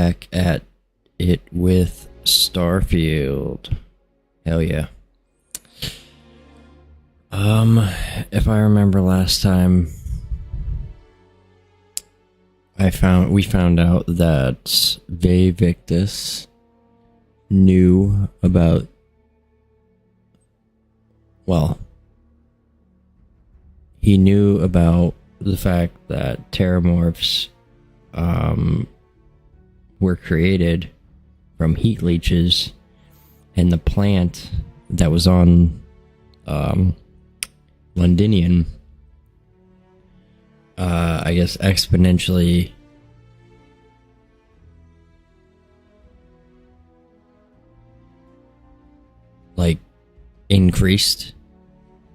back at it with Starfield. Hell yeah. If I remember last time, we found out that Victus knew about, well, he knew about the fact that terramorphs were created from heat leeches, and the plant that was on Londinian, I guess, exponentially increased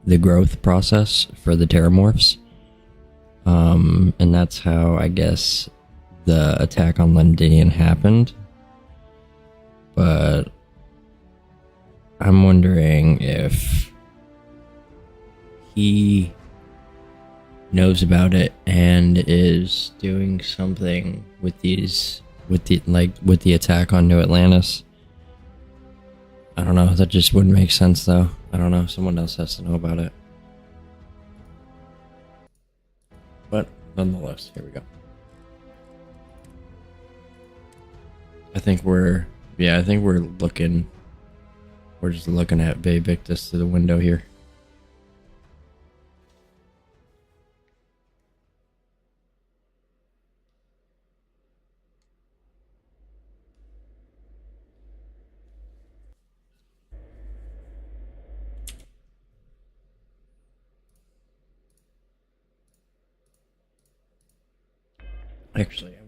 the growth process for the terramorphs. And that's how, I guess, the attack on Londinian happened. But I'm wondering if he knows about it and is doing something with the attack on New Atlantis. I don't know, that just wouldn't make sense though. I don't know, someone else has to know about it. But nonetheless, here we go. I think we're just looking at Victus through the window here. Actually, I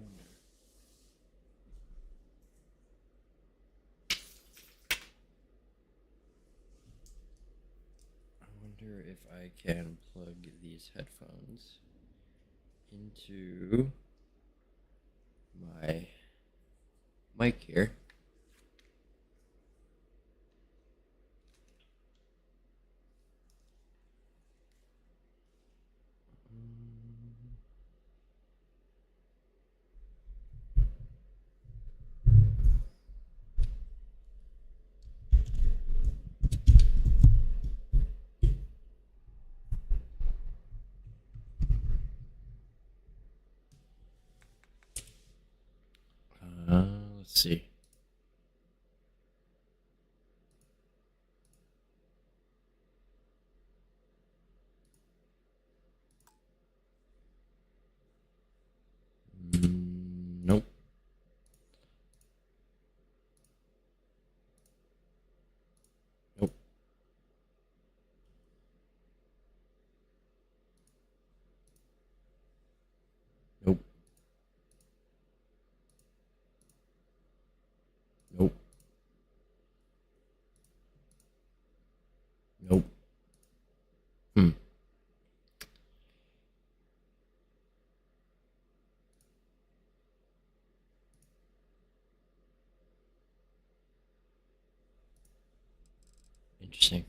wonder if I can plug these headphones into my mic here. Let's see. Nope. Nope. Nope. Nope. Nope. Interesting.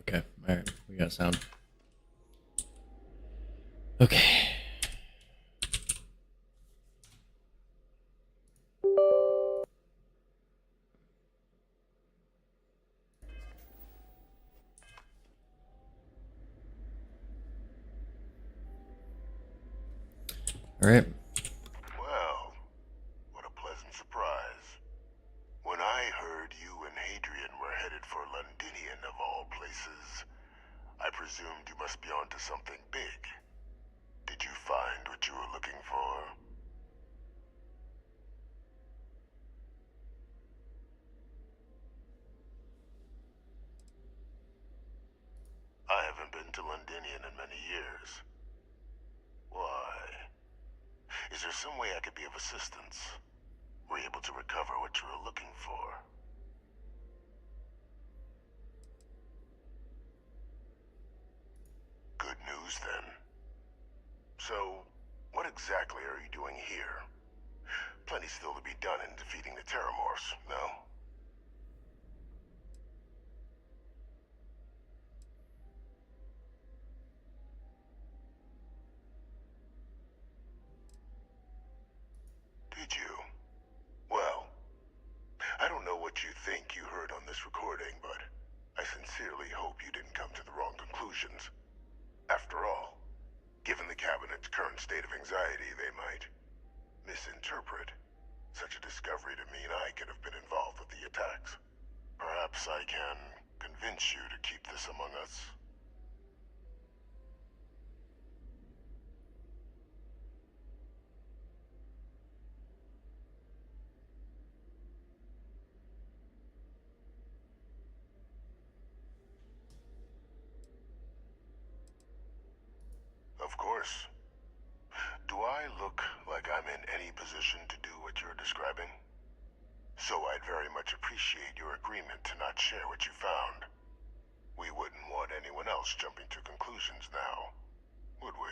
Okay, alright, we got sound. Okay. All right. Well, what a pleasant surprise. When I heard you and Hadrian were headed for Londinian of all places, I presumed you must be onto something big. Did you find what you were looking for? I haven't been to Londinian in many years. Why? Is there some way I could be of assistance? Were you able to recover what you were looking for? Good news, then. So, what exactly are you doing here? Plenty still to be done in defeating the Terramorphs, no? Did you? Well, I don't know what you think you heard on this recording, but I sincerely hope you didn't come to the wrong conclusions. After all, given the Cabinet's current state of anxiety, they might misinterpret such a discovery to mean I could have been involved with the attacks. Perhaps I can convince you to keep this among us. Of course. Do I look like I'm in any position to do what you're describing? So I'd very much appreciate your agreement to not share what you found. We wouldn't want anyone else jumping to conclusions now, would we?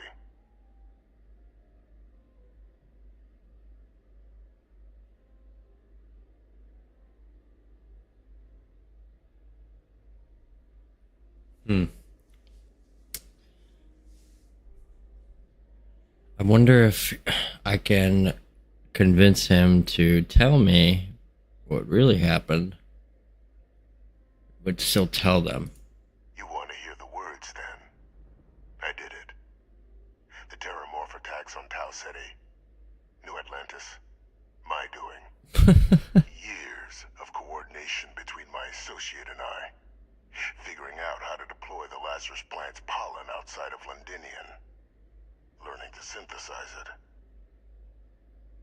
Hmm. I wonder if I can convince him to tell me what really happened, but still tell them. You want to hear the words, then? I did it. The Terramorph attacks on Tau Ceti, New Atlantis, my doing. Years of coordination between my associate and I, figuring out how to deploy the Lazarus plant's pollen outside of Londinian, learning to synthesize it,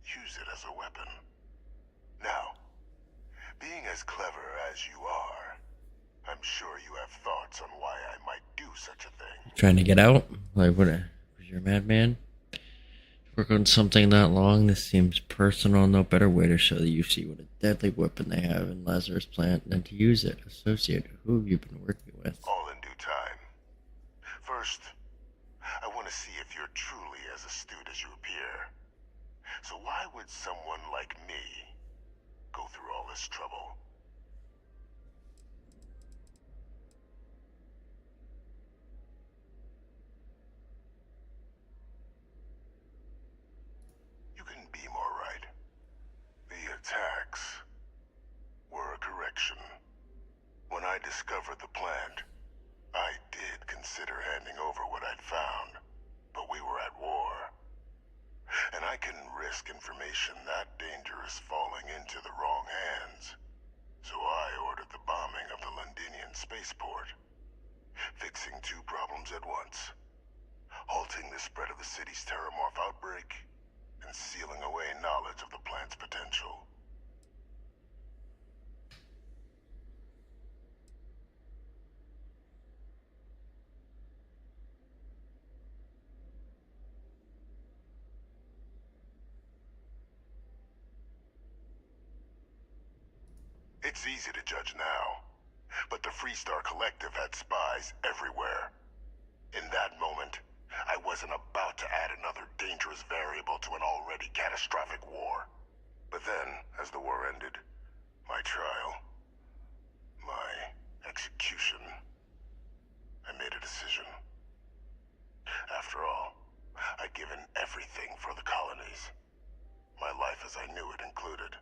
use it as a weapon. Now, being as clever as you are, I'm sure you have thoughts on why I might do such a thing. Trying to get out? Like, what? You're a madman? Work on something that long? This seems personal. No better way to show that you see what a deadly weapon they have in Lazarus Plant than to use it. Associate, who have you been working with? All in due time. First, I want to see if you're truly as astute as you appear. So why would someone like me go through all this trouble? You can be more right. The attacks were a correction. When I discovered the plant, I did consider handing over what I'd found, but we were at war. And I couldn't risk information that dangerous falling into the wrong hands. So I ordered the bombing of the Londinian spaceport, fixing two problems at once. Halting the spread of the city's Terramorph outbreak, and sealing away knowledge of the plant's potential. It's easy to judge now, but the Freestar Collective had spies everywhere. In that moment, I wasn't about to add another dangerous variable to an already catastrophic war. But then, as the war ended, my trial, my execution, I made a decision. After all, I'd given everything for the colonies. My life as I knew it included.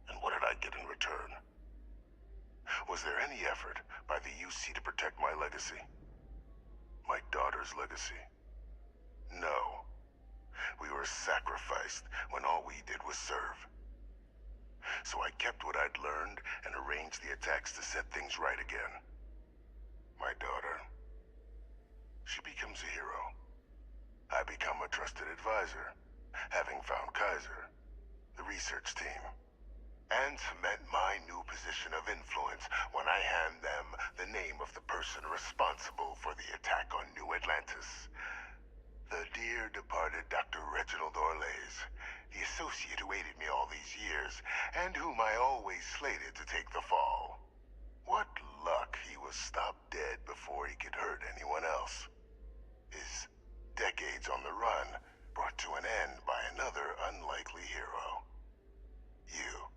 And what did I get in return? Was there any effort by the UC to protect my legacy? My daughter's legacy? No. We were sacrificed when all we did was serve. So I kept what I'd learned and arranged the attacks to set things right again. My daughter, she becomes a hero. I become a trusted advisor, having found Kaiser, the research team, and cement my new position of influence when I hand them the name of the person responsible for the attack on New Atlantis. The dear departed Dr. Reginald Orlays, the associate who aided me all these years, and whom I always slated to take the fall. What luck he was stopped dead before he could hurt anyone else. His decades on the run brought to an end by another unlikely hero. You.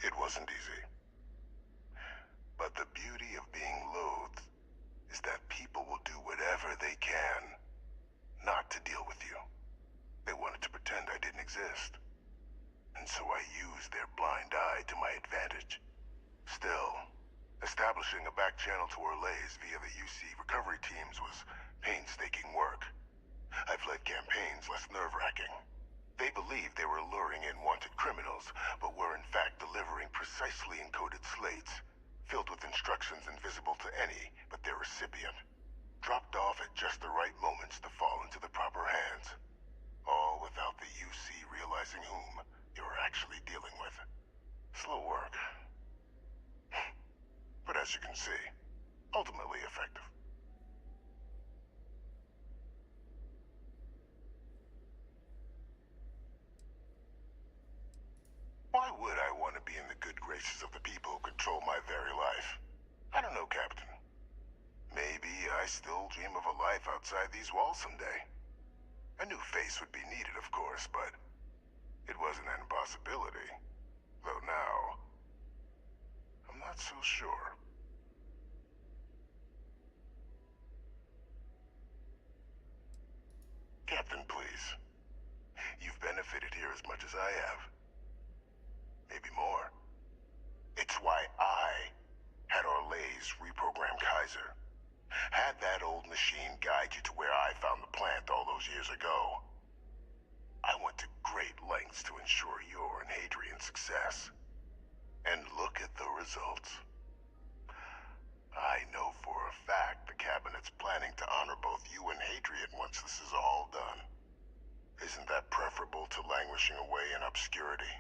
It wasn't easy. But the beauty of being loathed is that people will do whatever they can not to deal with you. They wanted to pretend I didn't exist. And so I used their blind eye to my advantage. Still, establishing a back channel to Orlays via the UC recovery teams was painstaking work. I've led campaigns less nerve-wracking. They believed they were luring in wanted criminals, but were in fact delivering precisely encoded slates, filled with instructions invisible to any but their recipient, dropped off at just the right moments to fall into the proper hands. All without the UC realizing whom you were actually dealing with. Slow work. But as you can see, ultimately effective. Why would I want to be in the good graces of the people who control my very life? I don't know, Captain. Maybe I still dream of a life outside these walls someday. A new face would be needed, of course, but it wasn't an impossibility. Though now, I'm not so sure. Captain, please. You've benefited here as much as I have. Maybe more. It's why I had Orlays reprogram Kaiser. Had that old machine guide you to where I found the plant all those years ago. I went to great lengths to ensure your and Hadrian's success. And look at the results. I know for a fact the Cabinet's planning to honor both you and Hadrian once this is all done. Isn't that preferable to languishing away in obscurity?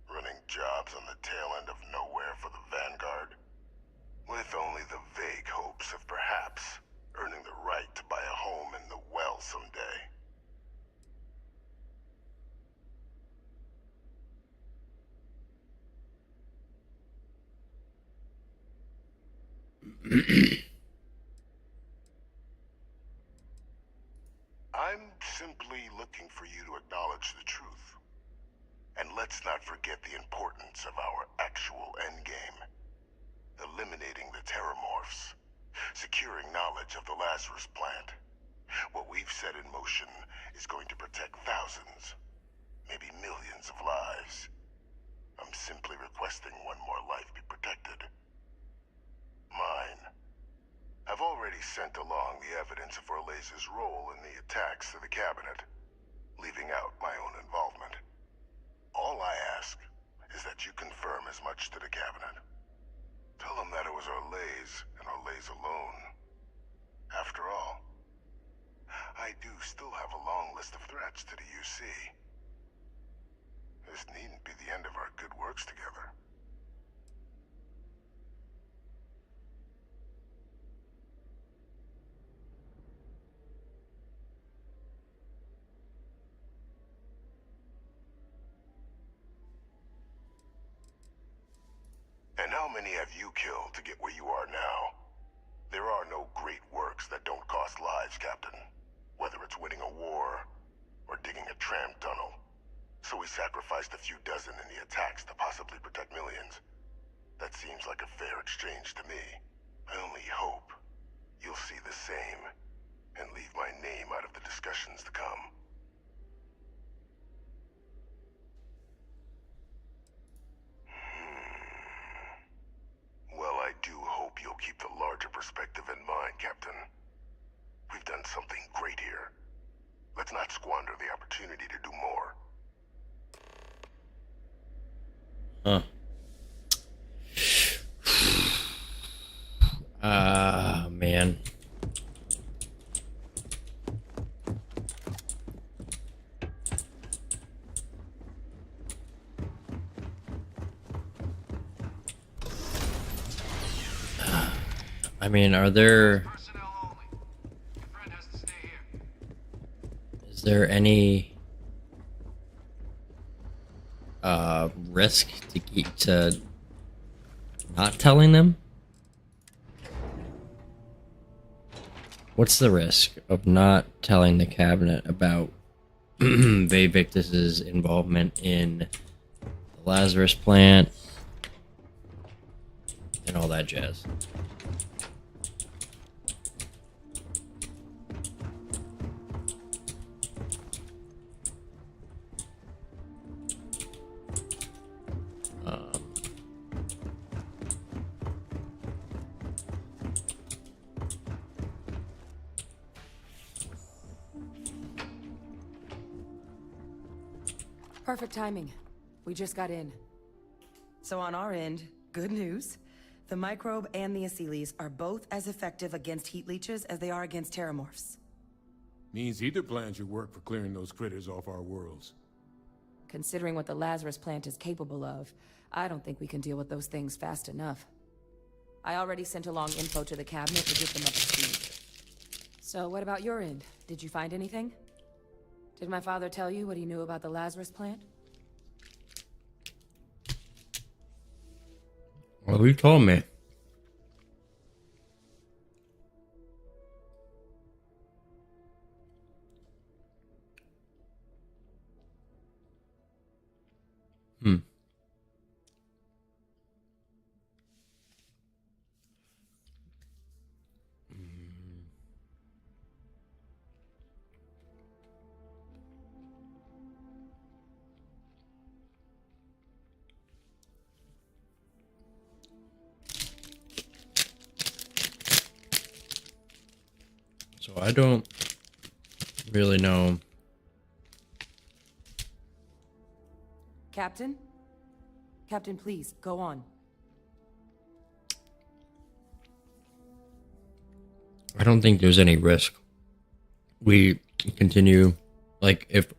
Running jobs on the tail end of nowhere for the Vanguard? With only the vague hopes of perhaps earning the right to buy a home in the well someday. I'm simply looking for you to acknowledge the truth. And let's not forget the importance of our actual endgame. Eliminating the Terramorphs. Securing knowledge of the Lazarus plant. What we've set in motion is going to protect thousands, maybe millions of lives. I'm simply requesting one more life be protected. Mine. I've already sent along the evidence of Orlays' role in the attacks to the Cabinet, leaving out my own involvement. All I ask is that you confirm as much to the Cabinet. Tell them that it was Orlays and Orlays alone. After all, I do still have a long list of threats to the UC. This needn't be the end of our good works together. And how many have you killed to get where you are now? There are no great works that don't cost lives, Captain. Whether it's winning a war, or digging a tram tunnel. So we sacrificed a few dozen in the attacks to possibly protect millions. That seems like a fair exchange to me. I only hope you'll see the same, and leave my name out of the discussions to come. Well, I do hope you'll keep the larger perspective in mind, Captain. We've done something great here. Let's not squander the opportunity to do more. Huh. Ah, man. I mean, is there any risk to not telling them? What's the risk of not telling the cabinet about Victus's involvement in the Lazarus plant and all that jazz? Perfect timing. We just got in. So on our end, good news. The microbe and the Aceles are both as effective against heat leeches as they are against terramorphs. Means either plan should work for clearing those critters off our worlds. Considering what the Lazarus plant is capable of, I don't think we can deal with those things fast enough. I already sent along info to the cabinet to get them up to speed. So what about your end? Did you find anything? Did my father tell you what he knew about the Lazarus plant? Well, he told me. So I don't really know. Captain? Captain, please, go on. I don't think there's any risk. We continue, like, if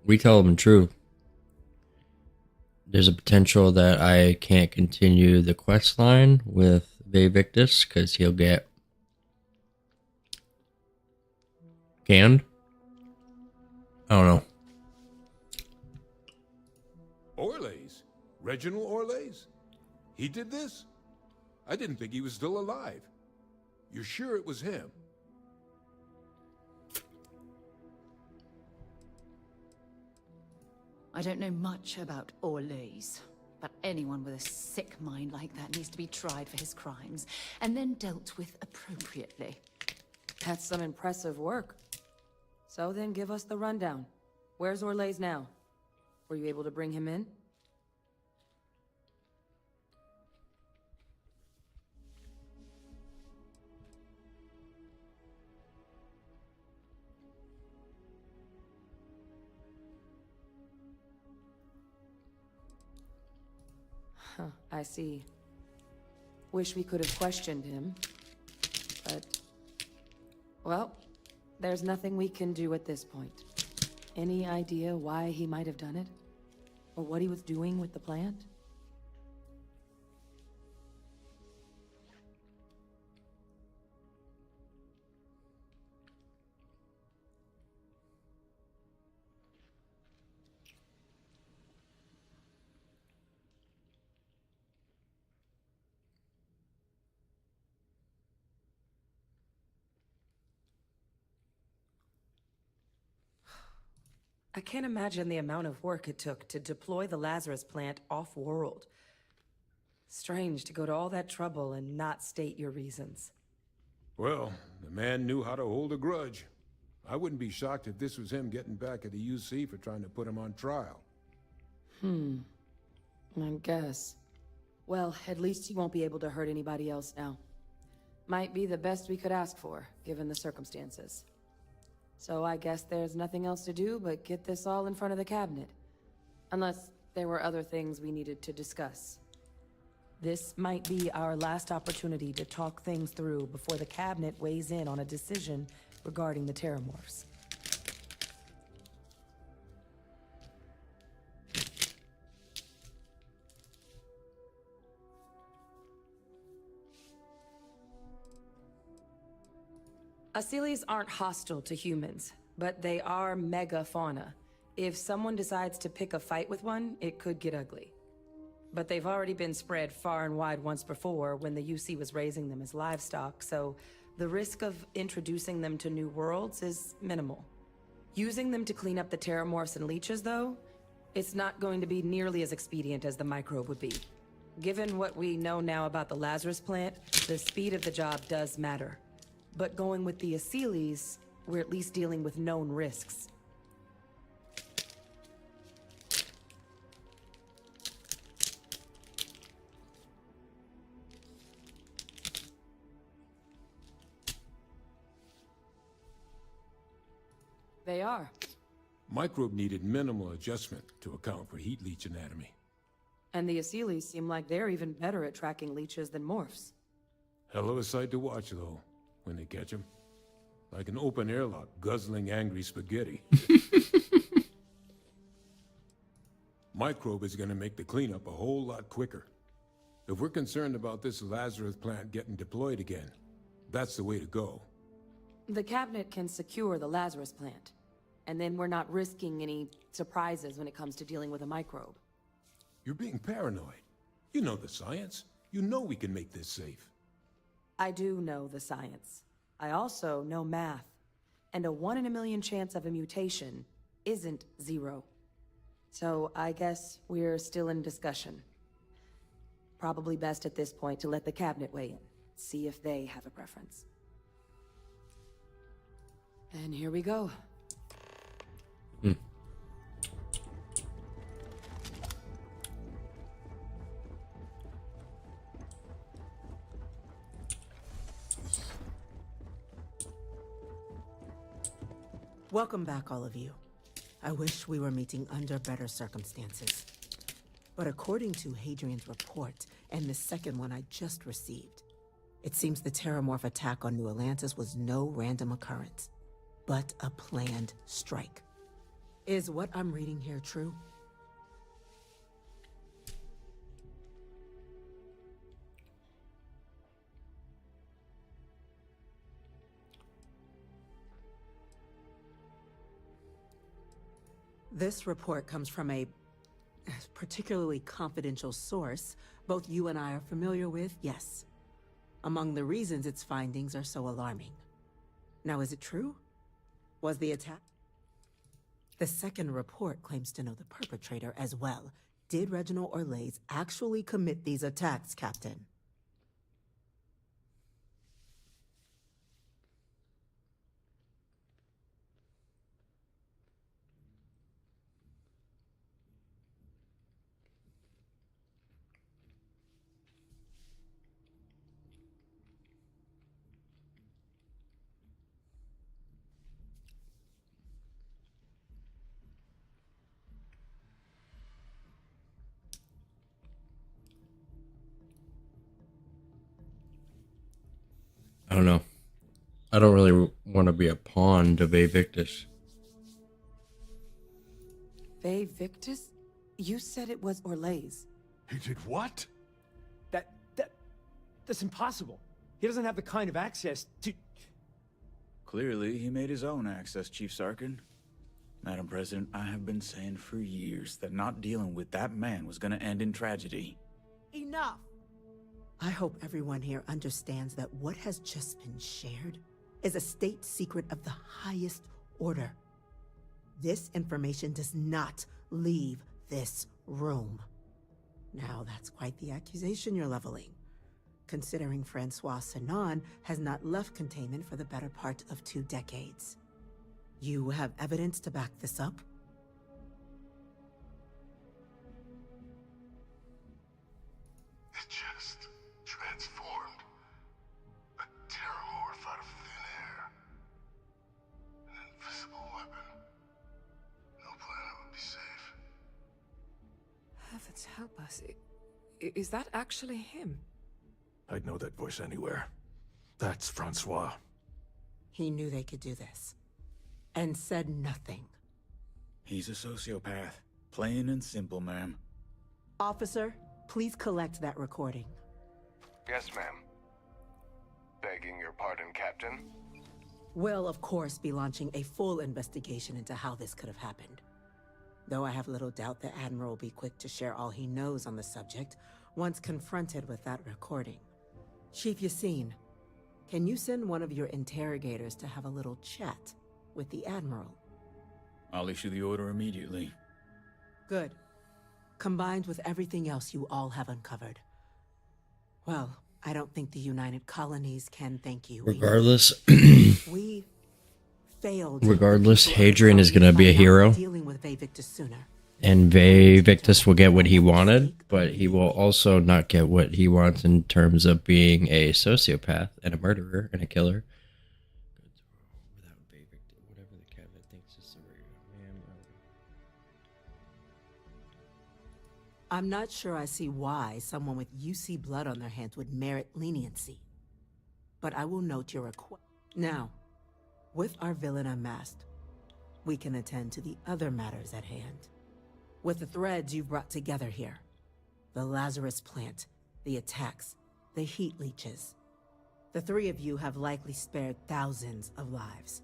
we tell them the truth, there's a potential that I can't continue the quest line with Victus because he'll get canned. I don't know. Orlays? Reginald Orlays? He did this? I didn't think he was still alive. You're sure it was him? I don't know much about Orlays, but anyone with a sick mind like that needs to be tried for his crimes, and then dealt with appropriately. That's some impressive work. So then give us the rundown. Where's Orlays now? Were you able to bring him in? Huh, I see. Wish we could have questioned him, but... well, there's nothing we can do at this point. Any idea why he might have done it? Or what he was doing with the plant? I can't imagine the amount of work it took to deploy the Lazarus plant off-world. Strange to go to all that trouble and not state your reasons. Well, the man knew how to hold a grudge. I wouldn't be shocked if this was him getting back at the UC for trying to put him on trial. I guess. Well, at least he won't be able to hurt anybody else now. Might be the best we could ask for, given the circumstances. So I guess there's nothing else to do but get this all in front of the cabinet. Unless there were other things we needed to discuss. This might be our last opportunity to talk things through before the cabinet weighs in on a decision regarding the Terramorphs. Asylees aren't hostile to humans, but they are megafauna. If someone decides to pick a fight with one, it could get ugly. But they've already been spread far and wide once before when the UC was raising them as livestock, so the risk of introducing them to new worlds is minimal. Using them to clean up the Terramorphs and leeches, though, it's not going to be nearly as expedient as the microbe would be. Given what we know now about the Lazarus plant, the speed of the job does matter. But going with the Asylees, we're at least dealing with known risks. They are. Microbe needed minimal adjustment to account for heat leech anatomy. And the Asylees seem like they're even better at tracking leeches than morphs. Hell of a sight to watch, though, when they catch him. Like an open airlock guzzling angry spaghetti. Microbe is gonna make the cleanup a whole lot quicker. If we're concerned about this Lazarus plant getting deployed again, that's the way to go. The cabinet can secure the Lazarus plant, and then we're not risking any surprises when it comes to dealing with a microbe. You're being paranoid. You know the science. You know we can make this safe. I do know the science. I also know math. And a 1 in a million chance of a mutation isn't 0. So I guess we're still in discussion. Probably best at this point to let the cabinet weigh in, see if they have a preference. And here we go. Welcome back, all of you. I wish we were meeting under better circumstances. But according to Hadrian's report, and the second one I just received, it seems the Terramorph attack on New Atlantis was no random occurrence, but a planned strike. Is what I'm reading here true? This report comes from a particularly confidential source both you and I are familiar with, yes. Among the reasons its findings are so alarming. Now, is it true? Was the attack? The second report claims to know the perpetrator as well. Did Reginald Orlais actually commit these attacks, Captain? I don't know. I don't really want to be a pawn to Vae Victus. Vae Victus? You said it was Orlais. He did what? That's impossible. He doesn't have the kind of access to... Clearly, he made his own access, Chief Sarkin. Madam President, I have been saying for years that not dealing with that man was gonna end in tragedy. Enough! I hope everyone here understands that what has just been shared is a state secret of the highest order. this information does not leave this room. Now, that's quite the accusation you're leveling, considering Francois Sanon has not left containment for the better part of 2 decades. You have evidence to back this up? It just transformed. A terramorph out of thin air. An invisible weapon. No planet would be safe. Heavens help us. Is that actually him? I'd know that voice anywhere. That's Francois. He knew they could do this, and said nothing. He's a sociopath. Plain and simple, ma'am. Officer, please collect that recording. Yes, ma'am. Begging your pardon, Captain. We'll, of course, be launching a full investigation into how this could have happened. Though I have little doubt the Admiral will be quick to share all he knows on the subject once confronted with that recording. Chief Yassine, can you send one of your interrogators to have a little chat with the Admiral? I'll issue the order immediately. Good. Combined with everything else you all have uncovered. Well, I don't think the United Colonies can thank you. Regardless, We failed. regardless, Hadrian is gonna be a hero, Dealing with Victus sooner. and Victus will get what he wanted, but he will also not get what he wants in terms of being a sociopath and a murderer and a killer. Without whatever the cabinet thinks is the I'm not sure I see why someone with UC blood on their hands would merit leniency. But I will note your request. Now, with our villain unmasked, we can attend to the other matters at hand. With the threads you've brought together here, the Lazarus plant, the attacks, the heat leeches, the 3 of you have likely spared thousands of lives.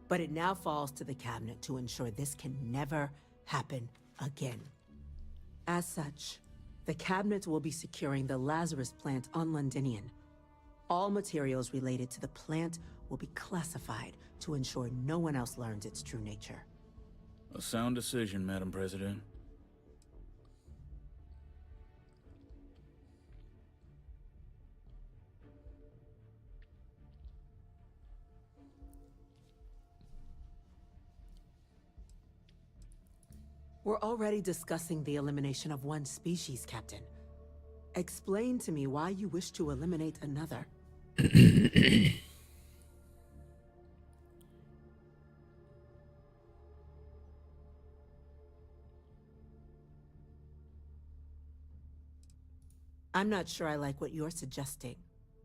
But it now falls to the cabinet to ensure this can never happen again. As such, the cabinet will be securing the Lazarus plant on Londinian. All materials related to the plant will be classified to ensure no one else learns its true nature. A sound decision, Madam President. We're already discussing the elimination of one species, Captain. Explain to me why you wish to eliminate another. I'm not sure I like what you're suggesting.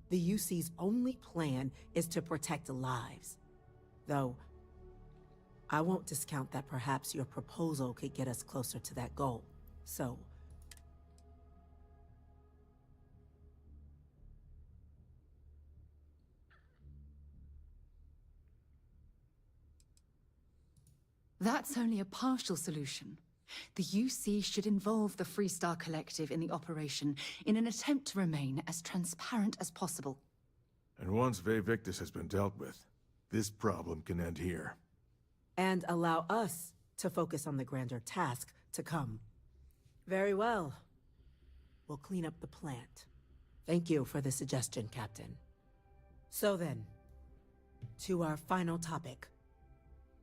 The UC's only plan is to protect lives. Though, I won't discount that perhaps your proposal could get us closer to that goal. So... That's only a partial solution. The UC should involve the Freestar Collective in the operation in an attempt to remain as transparent as possible. And once Victus has been dealt with, this problem can end here. And allow us to focus on the grander task to come. Very well. We'll clean up the plant. Thank you for the suggestion, Captain. So then, to our final topic.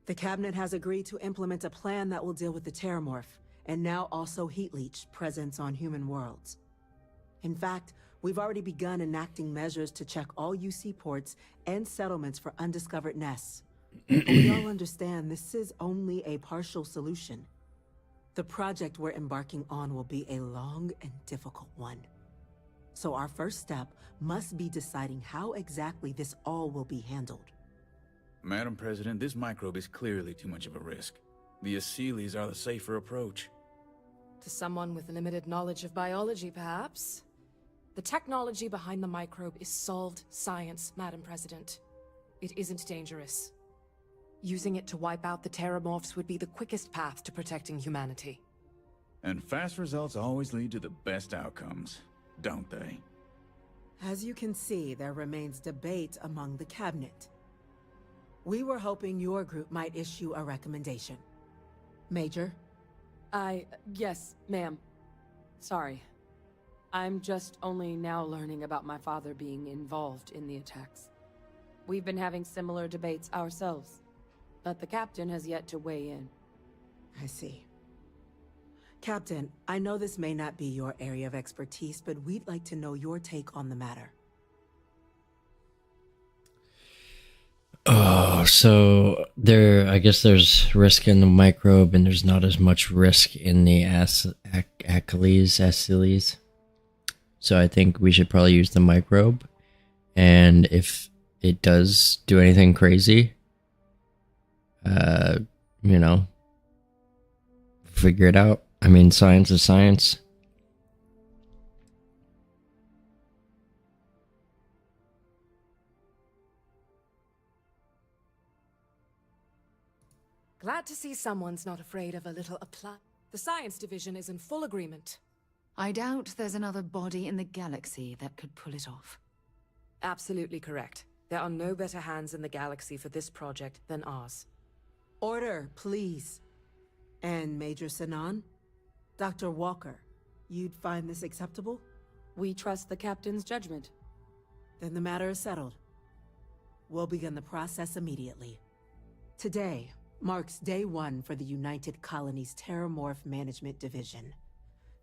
The Cabinet has agreed to implement a plan that will deal with the Terramorph, and now also Heat Leech presence on human worlds. In fact, we've already begun enacting measures to check all UC ports and settlements for undiscovered nests. But we all understand this is only a partial solution. The project we're embarking on will be a long and difficult one. So our first step must be deciding how exactly this all will be handled. Madam President, this microbe is clearly too much of a risk. The Aseles are the safer approach. To someone with limited knowledge of biology, perhaps? The technology behind the microbe is solved science, Madam President. It isn't dangerous. Using it to wipe out the Terramorphs would be the quickest path to protecting humanity. And fast results always lead to the best outcomes, don't they? As you can see, there remains debate among the Cabinet. We were hoping your group might issue a recommendation. Major? Yes, ma'am. Sorry. I'm just only now learning about my father being involved in the attacks. We've been having similar debates ourselves, but the captain has yet to weigh in. I see. Captain, I know this may not be your area of expertise, but we'd like to know your take on the matter. Oh, so I guess there's risk in the microbe, and there's not as much risk in the Achilles. So I think we should probably use the microbe, and if it does do anything crazy, you know, figure it out. I mean, science is science. Glad to see someone's not afraid of a little apply. The science division is in full agreement. I doubt there's another body in the galaxy that could pull it off. Absolutely correct. There are no better hands in the galaxy for this project than ours. Order, please. And Major Sinan? Dr. Walker, you'd find this acceptable? We trust the captain's judgment. Then the matter is settled. We'll begin the process immediately. Today marks day 1 for the United Colonies Terramorph Management Division,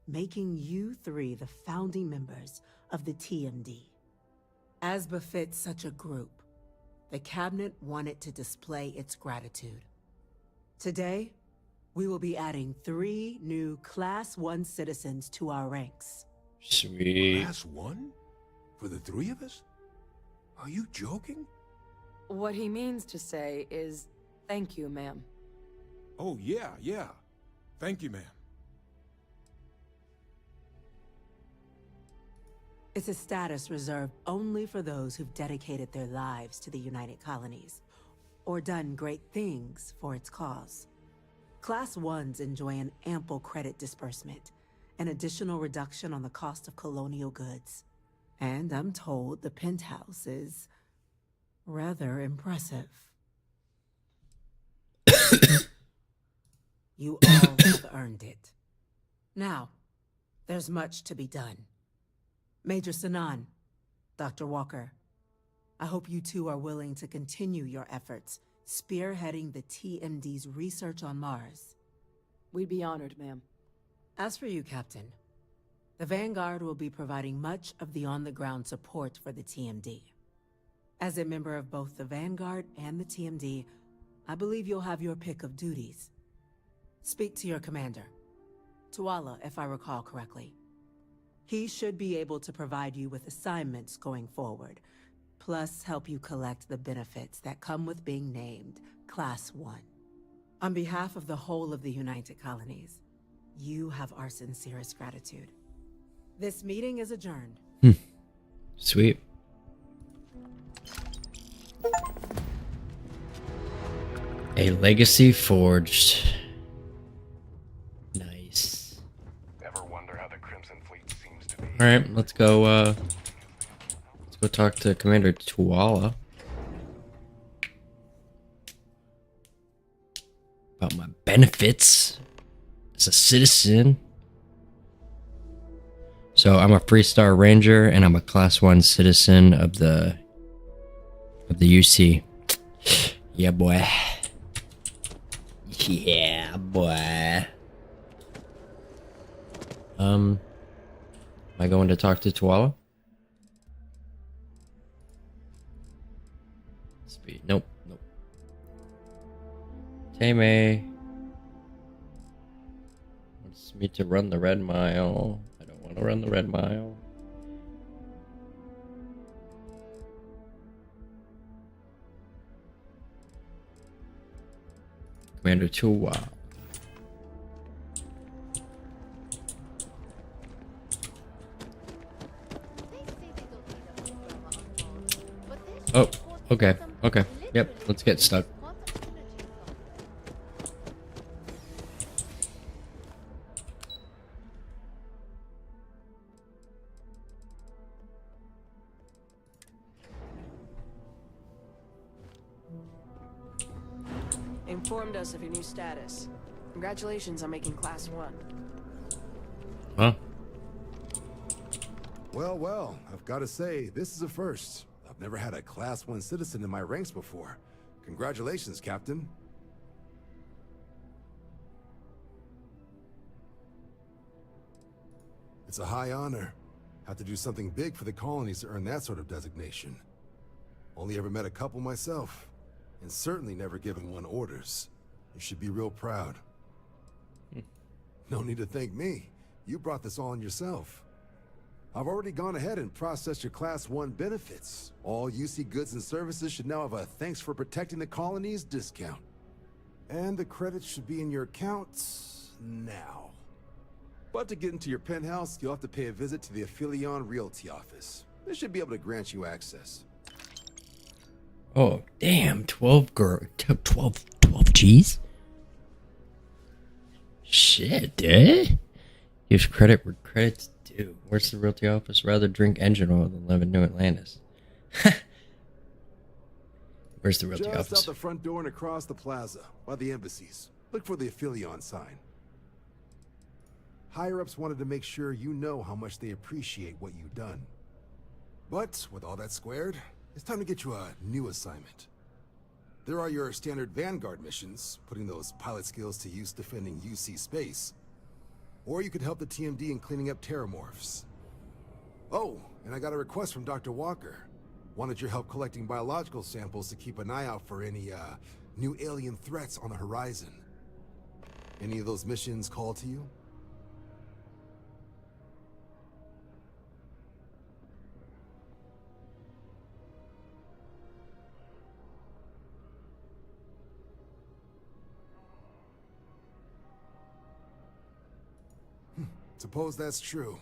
making you 3 the founding members of the TMD. As befits such a group, the Cabinet wanted to display its gratitude. Today, we will be adding 3 new Class 1 citizens to our ranks. Sweet. Class 1? For the 3 of us? Are you joking? What he means to say is, thank you, ma'am. Oh, yeah. Thank you, ma'am. It's a status reserved only for those who've dedicated their lives to the United Colonies, or done great things for its cause. Class 1s enjoy an ample credit disbursement, an additional reduction on the cost of colonial goods. And I'm told the penthouse is rather impressive. You all have earned it. Now, there's much to be done. Major Sinan, Dr. Walker, I hope you two are willing to continue your efforts, spearheading the TMD's research on Mars. We'd be honored, ma'am. As for you, Captain, the Vanguard will be providing much of the on-the-ground support for the TMD. As a member of both the Vanguard and the TMD, I believe you'll have your pick of duties. Speak to your commander, Tuala, if I recall correctly. He should be able to provide you with assignments going forward, plus help you collect the benefits that come with being named Class 1. On behalf of the whole of the United Colonies, you have our sincerest gratitude. This meeting is adjourned. Sweet. A legacy forged. Nice. Ever wonder how the Crimson Fleet seems to be? All right, let's go talk to Commander Tuala about my benefits as a citizen. So I'm a Freestar Ranger, and I'm a Class 1 citizen of the UC. Yeah, boy. Yeah, boy. Am I going to talk to Tuala? Speed. Nope. Tame wants me to run the red mile. I don't want to run the red mile. Commander Tuala. Oh, okay. Yep, let's get stuck. Informed us of your new status. Congratulations on making Class 1. Huh? Well, well, I've got to say, this is a first. I've never had a Class 1 citizen in my ranks before. Congratulations, Captain. It's a high honor. Have to do something big for the colonies to earn that sort of designation. Only ever met a couple myself, and certainly never given one orders. You should be real proud. No need to thank me. You brought this on yourself. I've already gone ahead and processed your Class 1 benefits. All UC goods and services should now have a thanks for protecting the colonies discount. And the credits should be in your accounts now. But to get into your penthouse, you'll have to pay a visit to the Aphelion Realty office. They should be able to grant you access. Oh, damn. 12 G's? Shit, dude. Gives credit where credit's due. Where's the realty office? Rather drink engine oil than live in New Atlantis. Where's the realty office? Just out the front door and across the plaza, by the embassies. Look for the Aphelion sign. Higher-ups wanted to make sure you know how much they appreciate what you've done. But, with all that squared, it's time to get you a new assignment. There are your standard Vanguard missions, putting those pilot skills to use defending UC space. Or you could help the TMD in cleaning up terramorphs. Oh, and I got a request from Dr. Walker. Wanted your help collecting biological samples to keep an eye out for any, new alien threats on the horizon. Any of those missions call to you? Suppose that's true.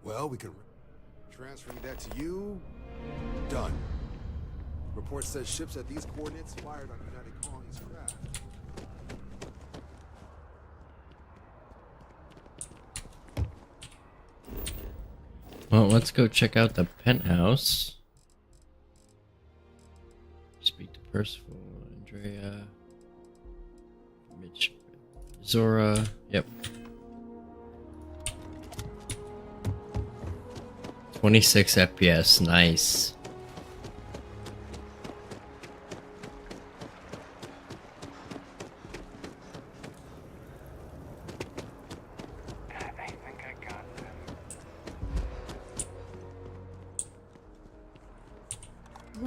Well, we can transferring that to you. Done. Report says ships at these coordinates fired on United Colonies craft. Well, let's go check out the penthouse. Speak to Percival, Andrea, Mitch, Zora. Yep. 26 FPS, nice. I think I got them.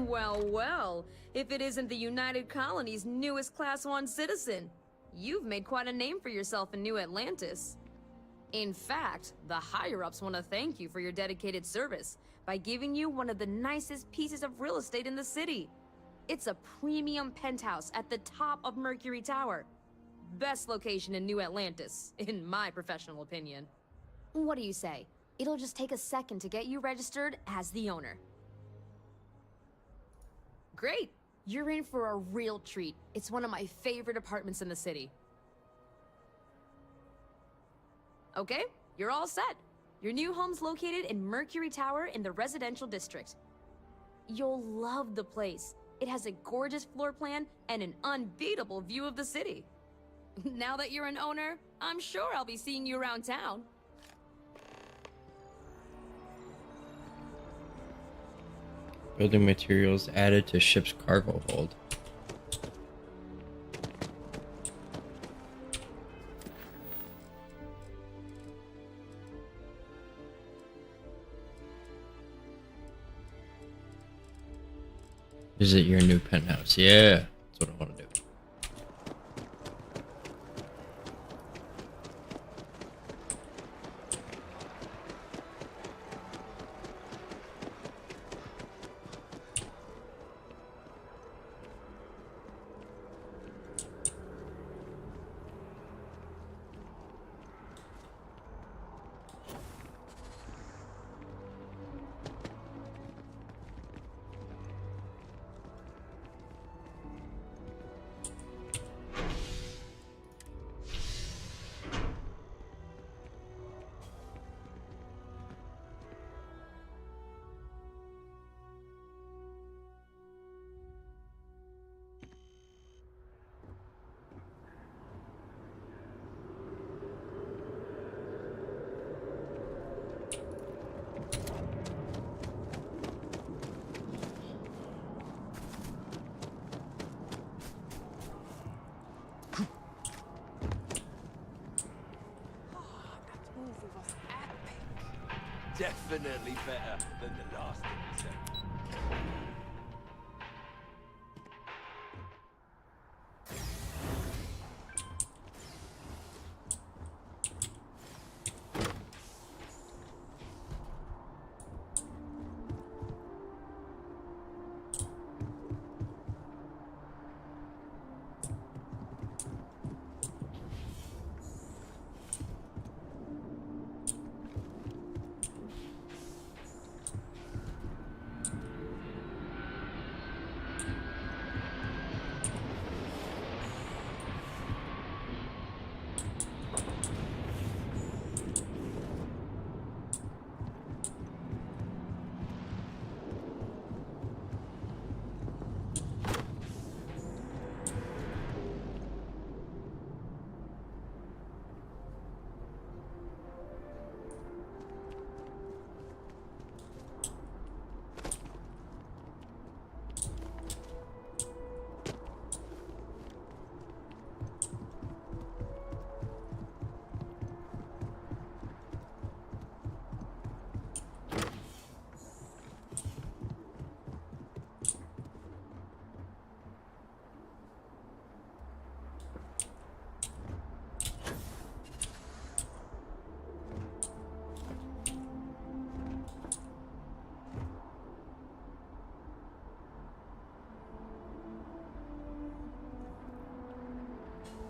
Well, well. If it isn't the United Colony's newest Class 1 citizen, you've made quite a name for yourself in New Atlantis. In fact, the higher-ups want to thank you for your dedicated service by giving you one of the nicest pieces of real estate in the city. It's a premium penthouse at the top of Mercury Tower. Best location in New Atlantis, in my professional opinion. What do you say? It'll just take a second to get you registered as the owner. Great! You're in for a real treat. It's one of my favorite apartments in the city. Okay, you're all set. Your new home's located in Mercury Tower in the residential district. You'll love the place. It has a gorgeous floor plan and an unbeatable view of the city. Now that you're an owner, I'm sure I'll be seeing you around town. Building materials added to ship's cargo hold. Visit your new penthouse. Yeah, that's what I want to do. Infinitely better than the last thing we said.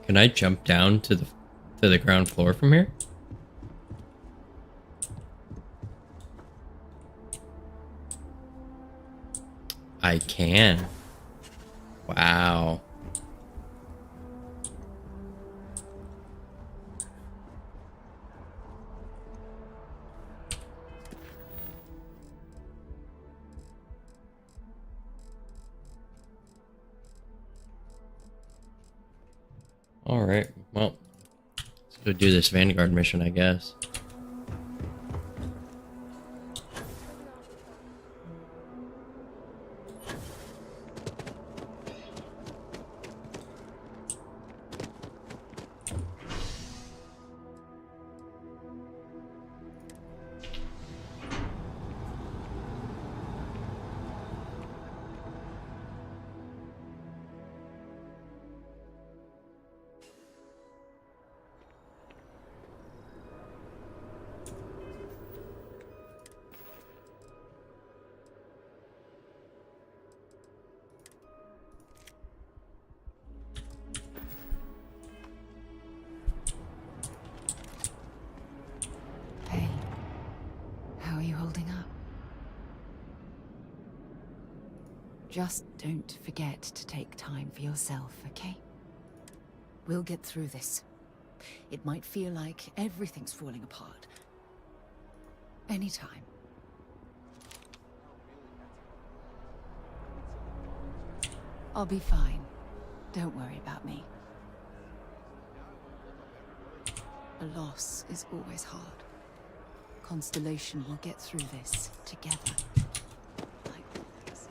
Can I jump down to the ground floor from here? I can. Wow. All right. Well, let's go do this Vanguard mission, I guess. Hey, how are you holding up? Just don't forget to take time for yourself, okay? We'll get through this. It might feel like everything's falling apart. Anytime. I'll be fine. Don't worry about me. A loss is always hard. Constellation will get through this together. Like always.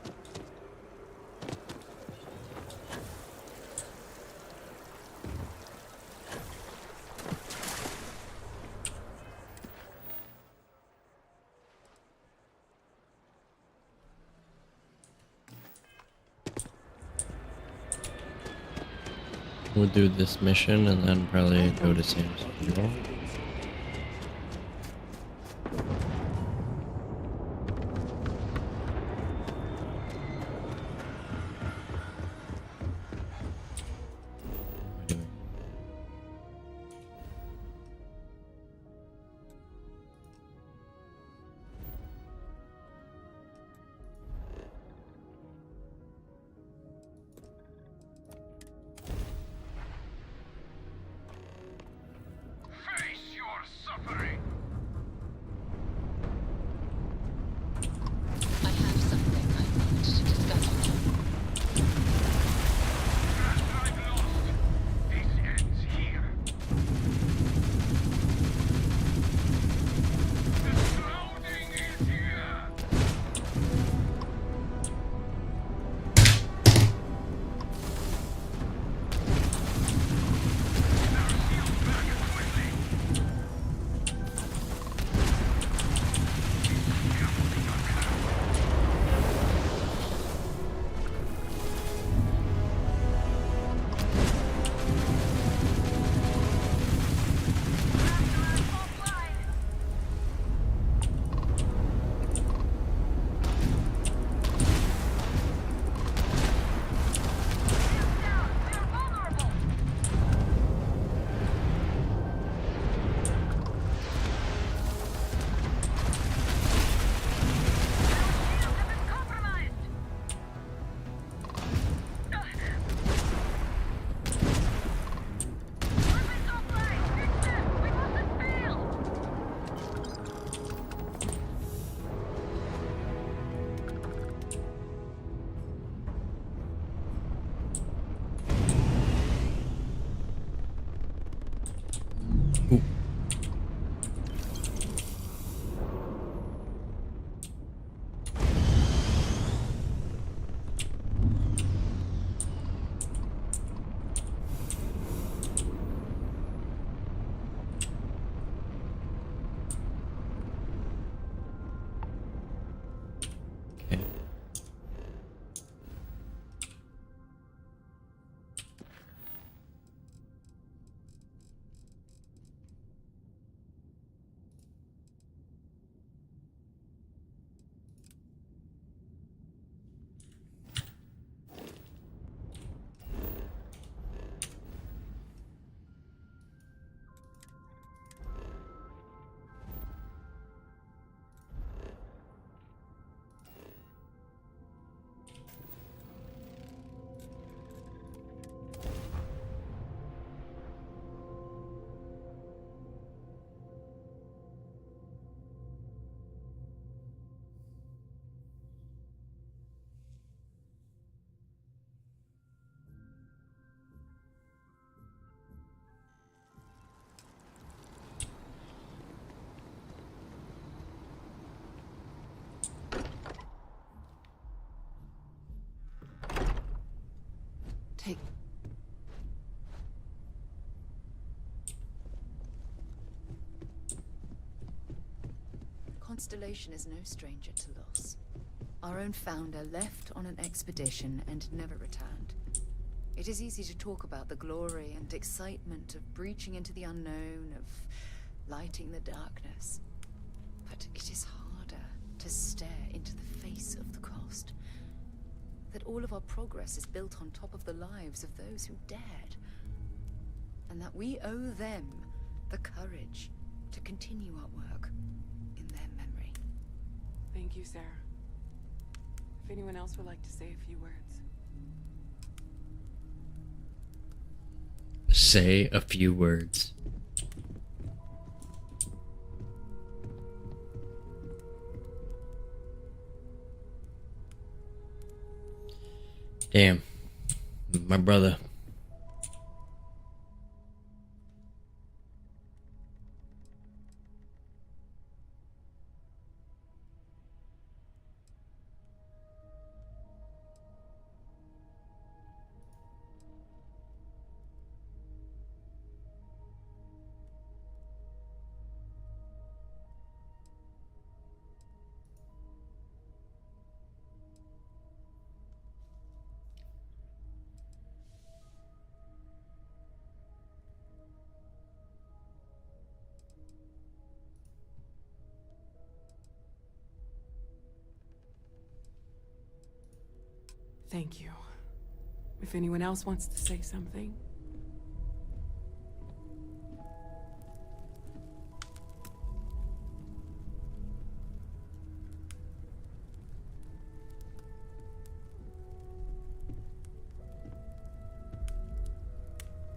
We'll do this mission and then probably go to Sam's funeral. Face Take... Constellation is no stranger to loss. Our own founder left on an expedition and never returned. It is easy to talk about the glory and excitement of breaching into the unknown, of lighting the darkness. But it is harder to stare into the face of the cost. That all of our progress is built on top of the lives of those who dared. And that we owe them the courage to continue our work in their memory. Thank you, Sarah. If anyone else would like to say a few words. Say a few words. Damn, my brother. Thank you. If anyone else wants to say something.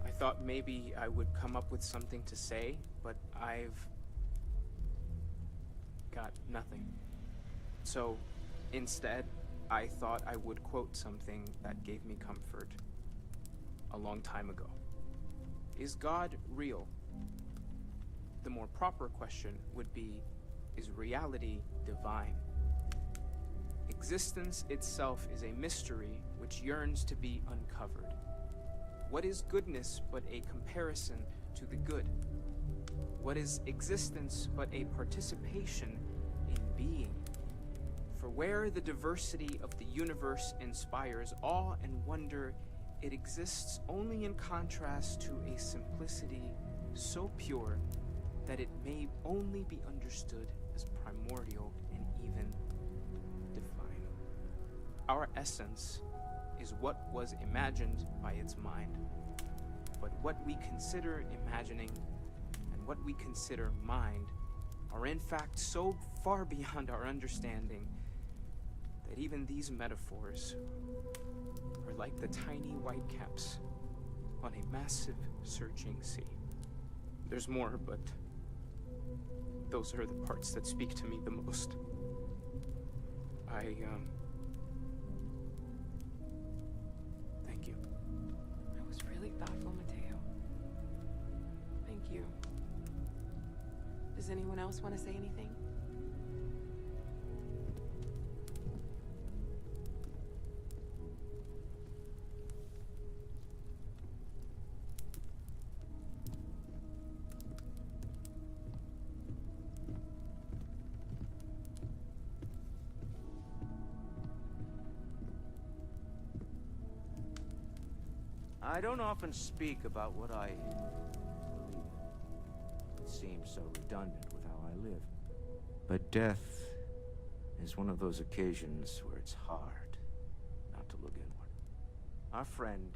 I thought maybe I would come up with something to say, but I've got nothing. So, instead, I thought I would quote something that gave me comfort a long time ago. Is God real? The more proper question would be, is reality divine? Existence itself is a mystery which yearns to be uncovered. What is goodness but a comparison to the good? What is existence but a participation in being? For where the diversity of the universe inspires awe and wonder, it exists only in contrast to a simplicity so pure that it may only be understood as primordial and even divine. Our essence is what was imagined by its mind. But what we consider imagining and what we consider mind are in fact so far beyond our understanding that even these metaphors are like the tiny white caps on a massive searching sea. There's more, but those are the parts that speak to me the most. Thank you. That was really thoughtful, Mateo. Thank you. Does anyone else want to say anything? I don't often speak about what I believe. It seems so redundant with how I live. But death is one of those occasions where it's hard not to look inward. Our friend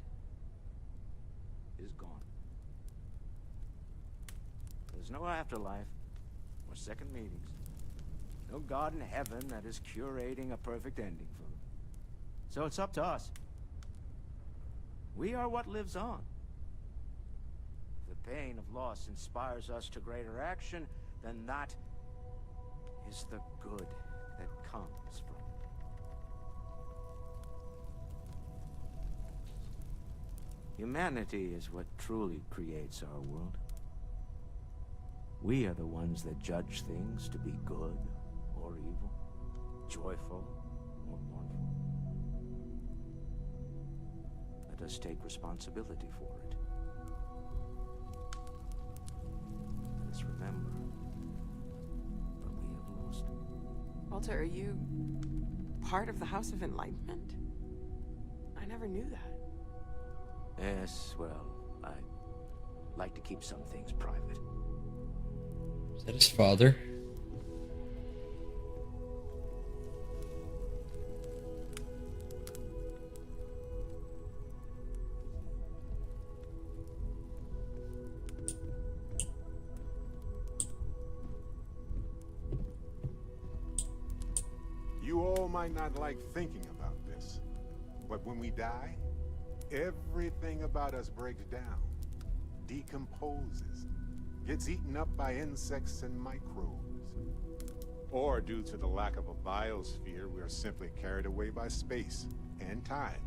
is gone. There's no afterlife or second meetings. No God in heaven that is curating a perfect ending for them. So it's up to us. We are what lives on. If the pain of loss inspires us to greater action, then that is the good that comes from it. Humanity is what truly creates our world. We are the ones that judge things to be good or evil, joyful or mournful. Let us take responsibility for it. Let's remember, but we have lost. Walter, are you part of the House of Enlightenment? I never knew that. Yes, well, I like to keep some things private. Is that his father? You all might not like thinking about this, but when we die, everything about us breaks down, decomposes, gets eaten up by insects and microbes. Or due to the lack of a biosphere, we are simply carried away by space and time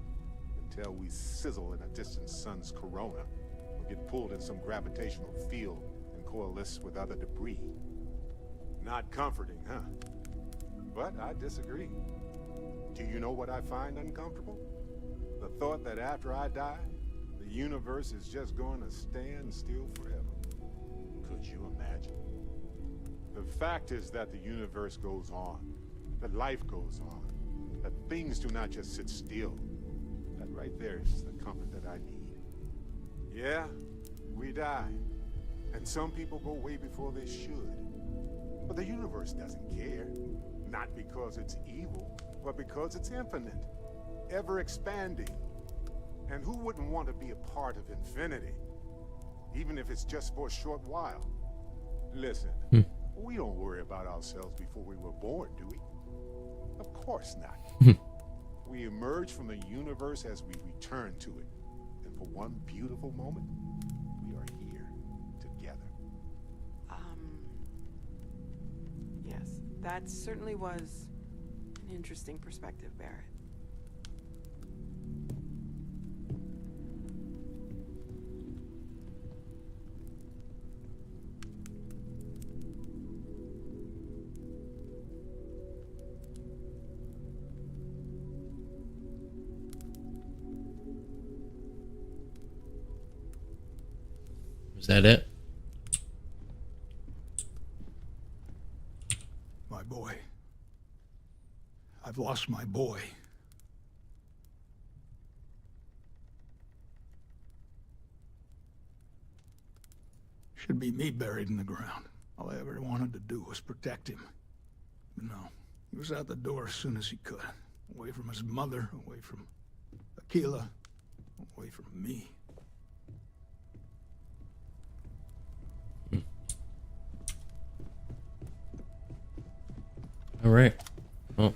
until we sizzle in a distant sun's corona or get pulled in some gravitational field and coalesce with other debris. Not comforting, huh? But I disagree. Do you know what I find uncomfortable? The thought that after I die, the universe is just going to stand still forever. Could you imagine? The fact is that the universe goes on, that life goes on, that things do not just sit still. That right there is the comfort that I need. Yeah, we die, and some people go way before they should. But the universe doesn't care. Not because it's evil, but because it's infinite, ever expanding. And who wouldn't want to be a part of infinity? Even if it's just for a short while. Listen, we don't worry about ourselves before we were born, do we? Of course not. We emerge from the universe as we return to it. And for one beautiful moment, we are here together. Yes, that certainly was an interesting perspective, Barrett. Was that it? My boy. I've lost my boy. Should be me buried in the ground. All I ever wanted to do was protect him. But no, he was out the door as soon as he could. Away from his mother, away from Aquila, away from me. All right. Well.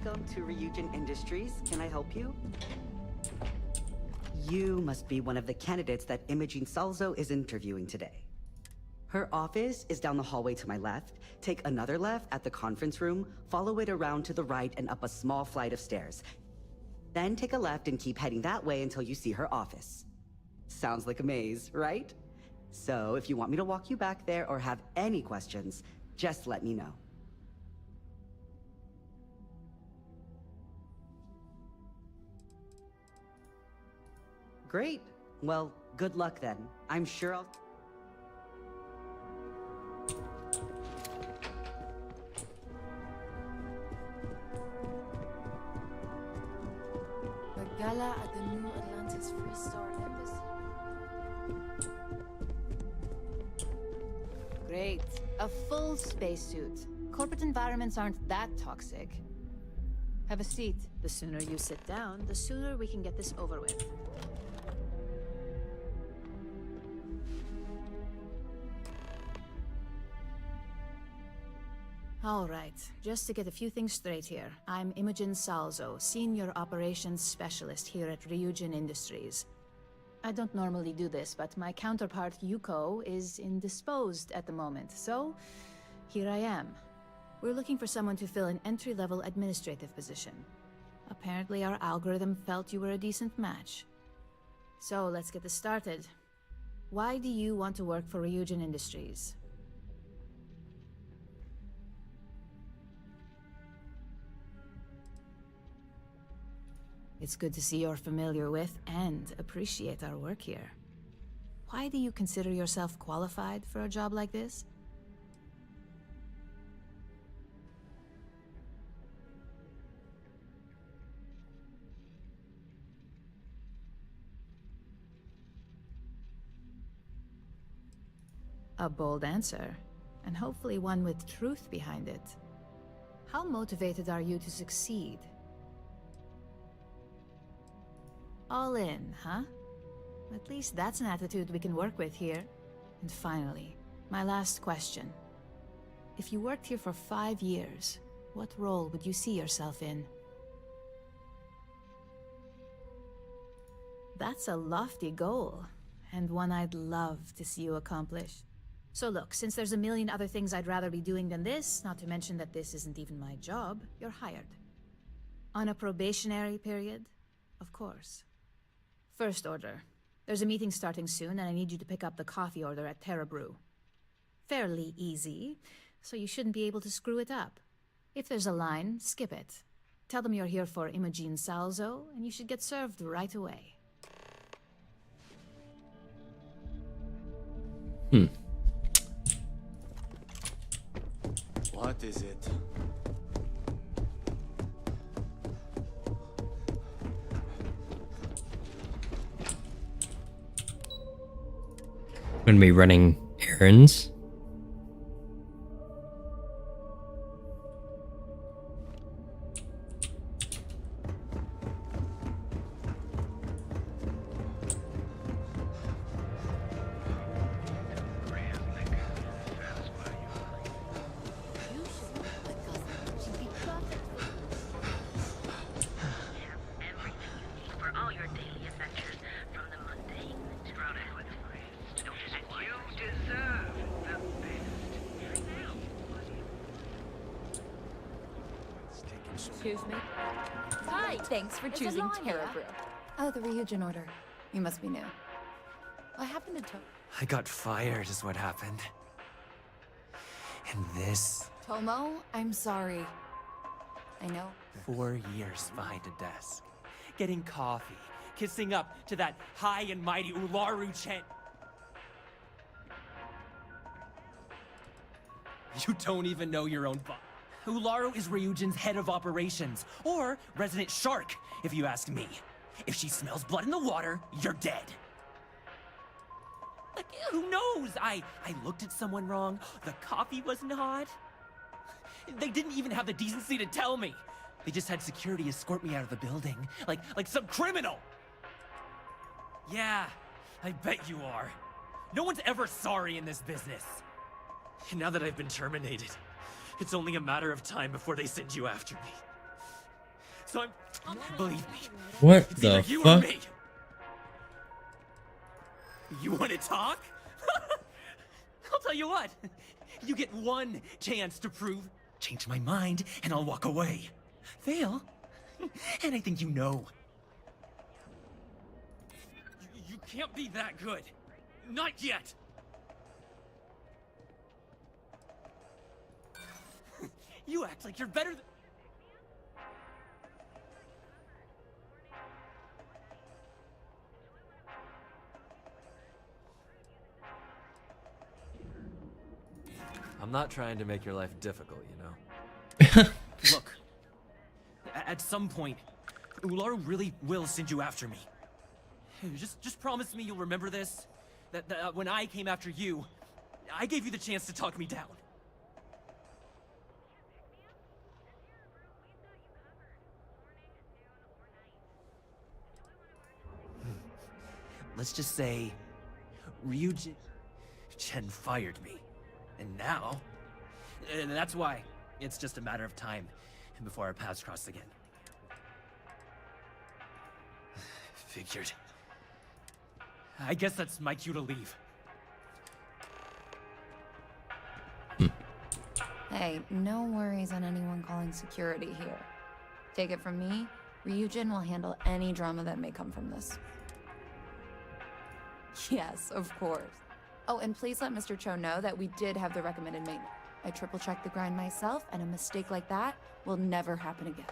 Welcome to Ryujin Industries. Can I help you? You must be one of the candidates that Imogene Salzo is interviewing today. Her office is down the hallway to my left. Take another left at the conference room, follow it around to the right and up a small flight of stairs. Then take a left and keep heading that way until you see her office. Sounds like a maze, right? So if you want me to walk you back there or have any questions, just let me know. Great. Well, good luck then. I'm sure I'll... The gala at the New Atlantis Free Star Embassy. Great. A full spacesuit. Corporate environments aren't that toxic. Have a seat. The sooner you sit down, the sooner we can get this over with. All right, just to get a few things straight here. I'm Imogen Salzo, Senior Operations Specialist here at Ryujin Industries. I don't normally do this, but my counterpart Yuko is indisposed at the moment, so here I am. We're looking for someone to fill an entry-level administrative position. Apparently our algorithm felt you were a decent match. So let's get this started. Why do you want to work for Ryujin Industries? It's good to see you're familiar with and appreciate our work here. Why do you consider yourself qualified for a job like this? A bold answer, and hopefully one with truth behind it. How motivated are you to succeed? All in, huh? At least that's an attitude we can work with here. And finally, my last question. If you worked here for 5 years, what role would you see yourself in? That's a lofty goal, and one I'd love to see you accomplish. So look, since there's a million other things I'd rather be doing than this, not to mention that this isn't even my job, you're hired. On a probationary period, of course. First order. There's a meeting starting soon, and I need you to pick up the coffee order at Terra Brew. Fairly easy, so you shouldn't be able to screw it up. If there's a line, skip it. Tell them you're here for Imogen Salzo, and you should get served right away. What is it? Gonna be running errands. Excuse me? Hi! Thanks for There's a choosing line Terra here. Brew. Oh, the Ryujin order. You must be new. I happen to I got fired is what happened. And this... Tomo, I'm sorry. I know. 4 years behind a desk. Getting coffee. Kissing up to that high and mighty Ularu Chen. You don't even know your own boss. Ularu is Ryujin's head of operations, or resident shark, if you ask me. If she smells blood in the water, you're dead. Like, who knows? I looked at someone wrong. The coffee wasn't hot. They didn't even have the decency to tell me. They just had security escort me out of the building, like some criminal. Yeah, I bet you are. No one's ever sorry in this business. And now that I've been terminated, it's only a matter of time before they send you after me. So believe me. What It's the either you or fuck? me. You want to talk? I'll tell you what. You get one chance to prove. Change my mind, and I'll walk away. Fail, and I think you know. You can't be that good. Not yet. You act like you're better than... I'm not trying to make your life difficult, you know? Look, at some point, Ularu really will send you after me. Just promise me you'll remember this. That when I came after you, I gave you the chance to talk me down. Let's just say, Ryujin fired me. And now, that's why it's just a matter of time before our paths cross again. Figured. I guess that's my cue to leave. Hey, no worries on anyone calling security here. Take it from me, Ryujin will handle any drama that may come from this. Yes, of course. Oh, and please let Mr. Cho know that we did have the recommended maintenance. I triple-checked the grind myself, and a mistake like that will never happen again.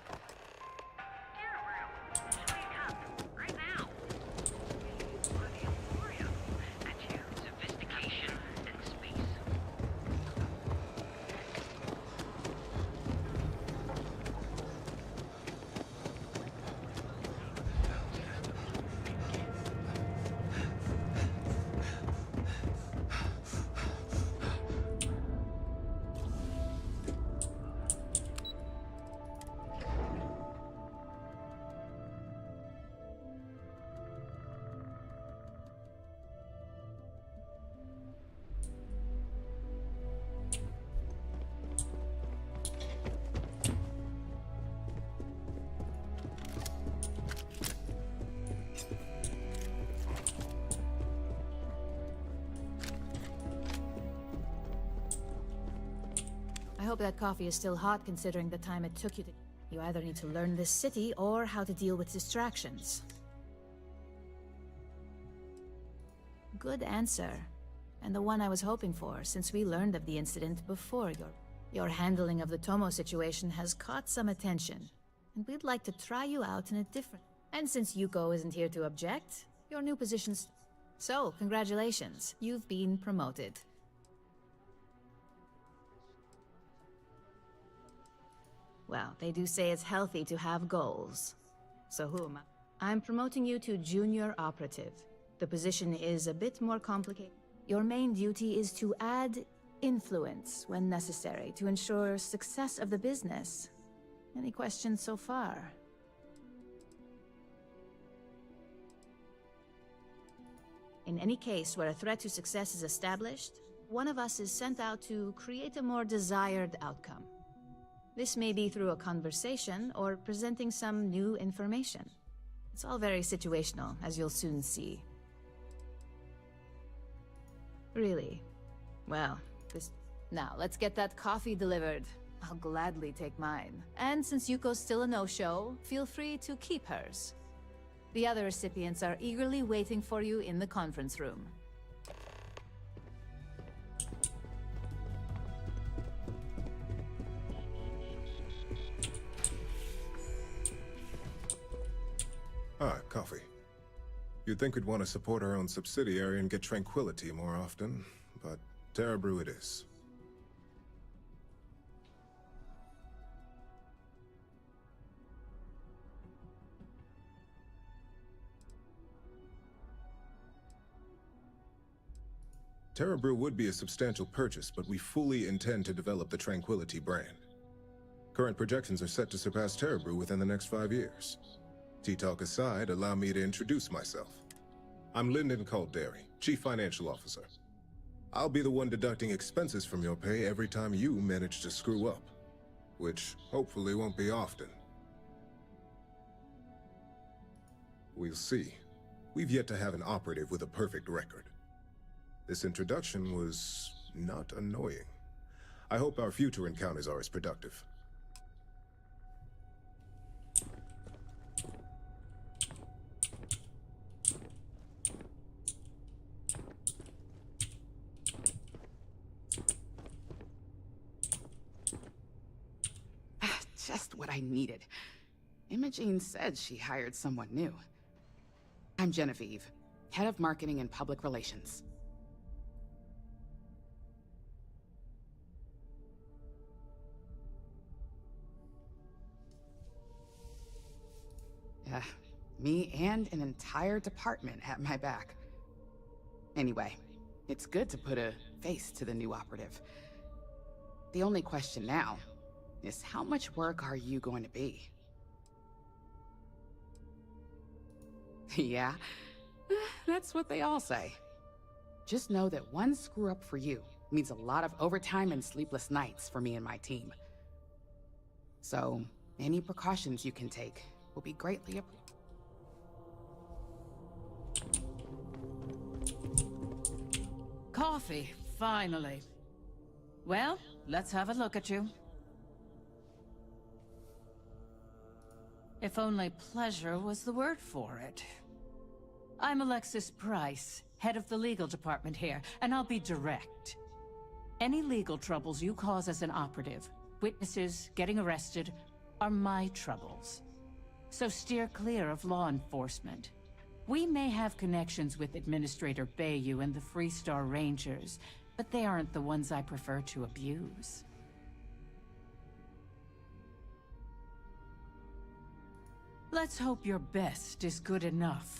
I hope that coffee is still hot considering the time it took you to... You either need to learn this city or how to deal with distractions. Good answer. And the one I was hoping for, since we learned of the incident before your handling of the Tomo situation has caught some attention. And we'd like to try you out in a different... And since Yuko isn't here to object, your new position's... So, congratulations. You've been promoted. Well, they do say it's healthy to have goals. So who am I? I'm promoting you to junior operative. The position is a bit more complicated. Your main duty is to add influence when necessary to ensure success of the business. Any questions so far? In any case where a threat to success is established, one of us is sent out to create a more desired outcome. This may be through a conversation or presenting some new information. It's all very situational, as you'll soon see. Really? Well, this... Now, let's get that coffee delivered. I'll gladly take mine. And since Yuko's still a no-show, feel free to keep hers. The other recipients are eagerly waiting for you in the conference room. Ah, coffee. You'd think we'd want to support our own subsidiary and get tranquility more often, but Terra Brew it is. Terra Brew would be a substantial purchase, but we fully intend to develop the Tranquility brand. Current projections are set to surpass Terra Brew within the next 5 years. Tea talk aside, allow me to introduce myself. I'm Lyndon Calderi, Chief Financial Officer. I'll be the one deducting expenses from your pay every time you manage to screw up, which hopefully won't be often. We'll see. We've yet to have an operative with a perfect record. This introduction was not annoying. I hope our future encounters are as productive. Just what I needed. Imogene said she hired someone new. I'm Genevieve, head of marketing and public relations. Me and an entire department at my back. Anyway, it's good to put a face to the new operative. The only question now is how much work are you going to be? Yeah, that's what they all say. Just know that one screw up for you means a lot of overtime and sleepless nights for me and my team. So, any precautions you can take will be greatly appreciated. Coffee, finally. Well, let's have a look at you. If only pleasure was the word for it. I'm Alexis Price, head of the legal department here, and I'll be direct. Any legal troubles you cause as an operative, witnesses, getting arrested, are my troubles. So steer clear of law enforcement. We may have connections with Administrator Bayou and the Freestar Rangers, but they aren't the ones I prefer to abuse. Let's hope your best is good enough.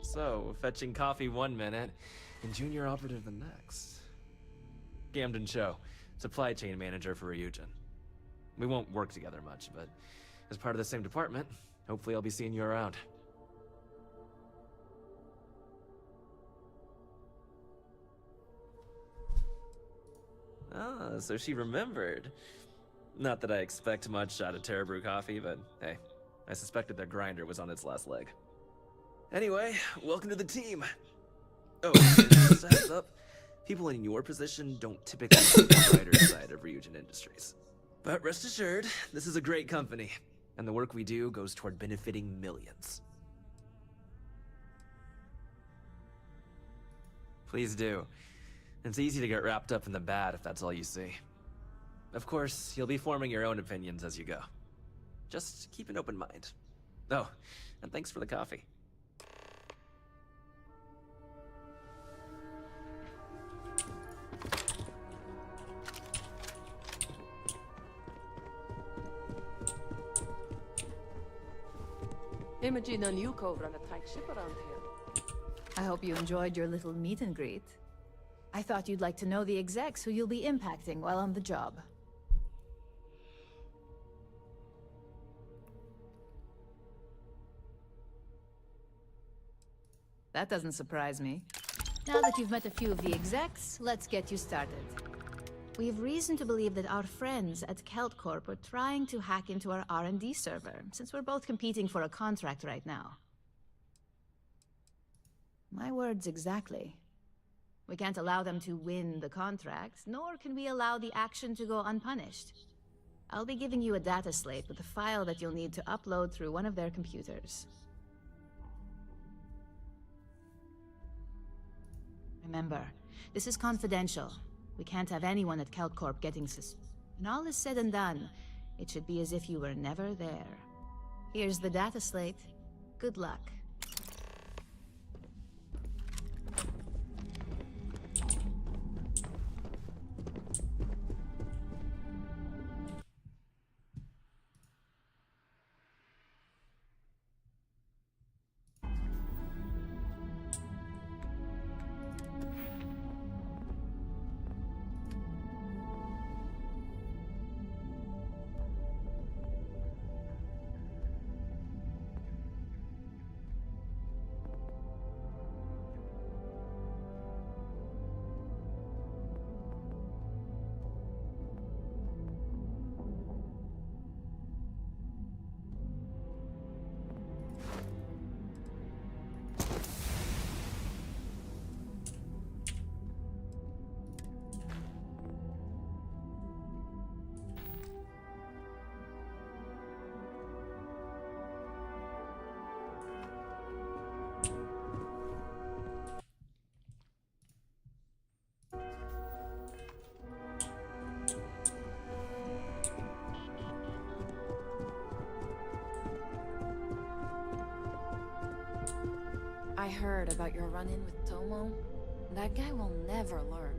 So, fetching coffee one minute, and junior operative the next. Camden Cho, supply chain manager for Ryujin. We won't work together much, but as part of the same department, hopefully I'll be seeing you around. Ah, so she remembered. Not that I expect much out of Terra Brew Coffee, but hey, I suspected their grinder was on its last leg. Anyway, welcome to the team. Oh, and just a heads up, people in your position don't typically see the brighter side of Ryujin Industries. But rest assured, this is a great company, and the work we do goes toward benefiting millions. Please do. It's easy to get wrapped up in the bad if that's all you see. Of course, you'll be forming your own opinions as you go. Just keep an open mind. Oh, and thanks for the coffee. Imogene and Yuko run a tight ship around here. I hope you enjoyed your little meet and greet. I thought you'd like to know the execs who you'll be impacting while on the job. That doesn't surprise me. Now that you've met a few of the execs, let's get you started. We have reason to believe that our friends at Kelt Corp are trying to hack into our R&D server, since we're both competing for a contract right now. My words exactly. We can't allow them to win the contract, nor can we allow the action to go unpunished. I'll be giving you a data slate with a file that you'll need to upload through one of their computers. Remember, this is confidential. We can't have anyone at Kelt Corp getting When all is said and done, it should be as if you were never there. Here's the data slate. Good luck. heard about your run-in with Tomo, that guy will never learn.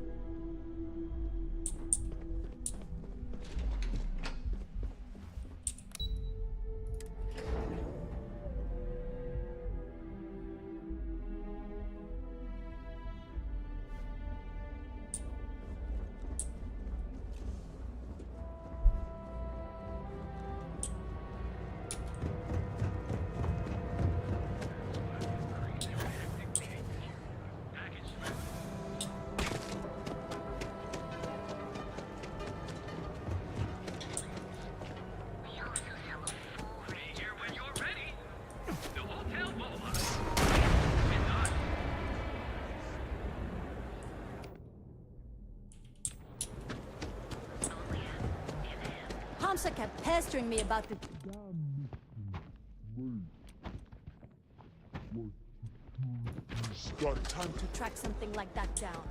Hamsa kept pestering me about the... Start time to track something like that down.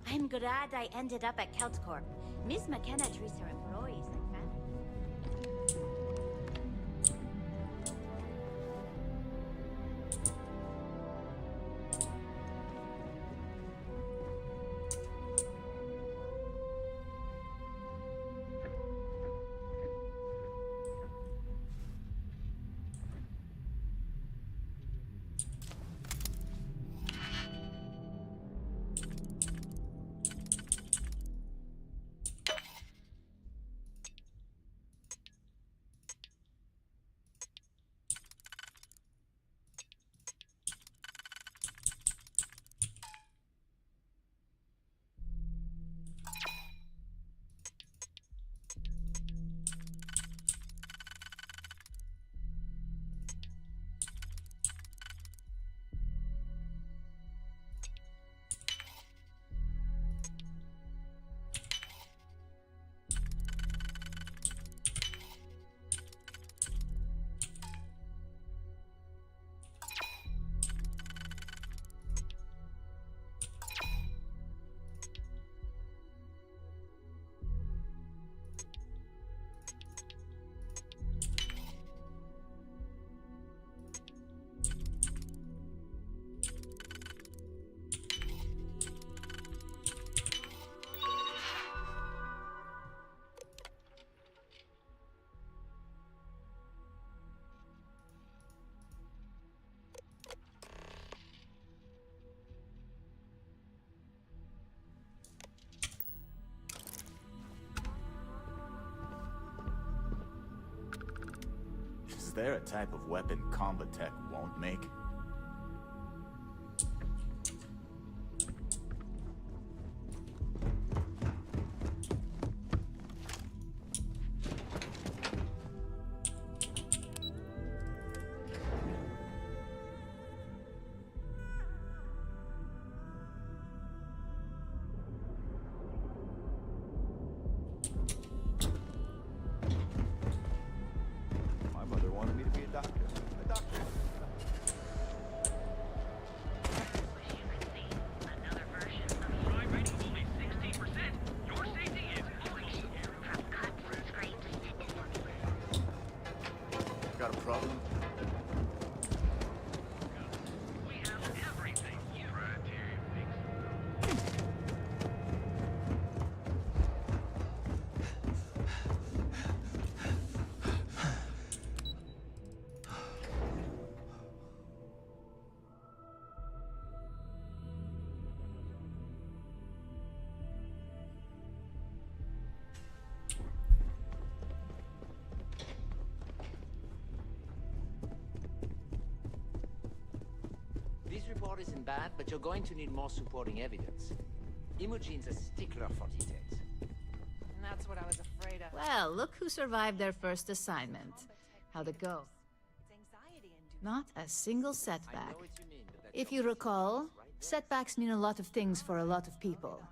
I'm glad I ended up at Keltcorp. Miss McKenna treats her employees like family. Is there a type of weapon combat tech won't make? My mother wanted me to be a doctor. A doctor. Got a problem? This report isn't bad, but you're going to need more supporting evidence. Imogene's a stickler for details. And that's what I was afraid of. Well, look who survived their first assignment. How'd it go? Not a single setback. If you recall, setbacks mean a lot of things for a lot of people.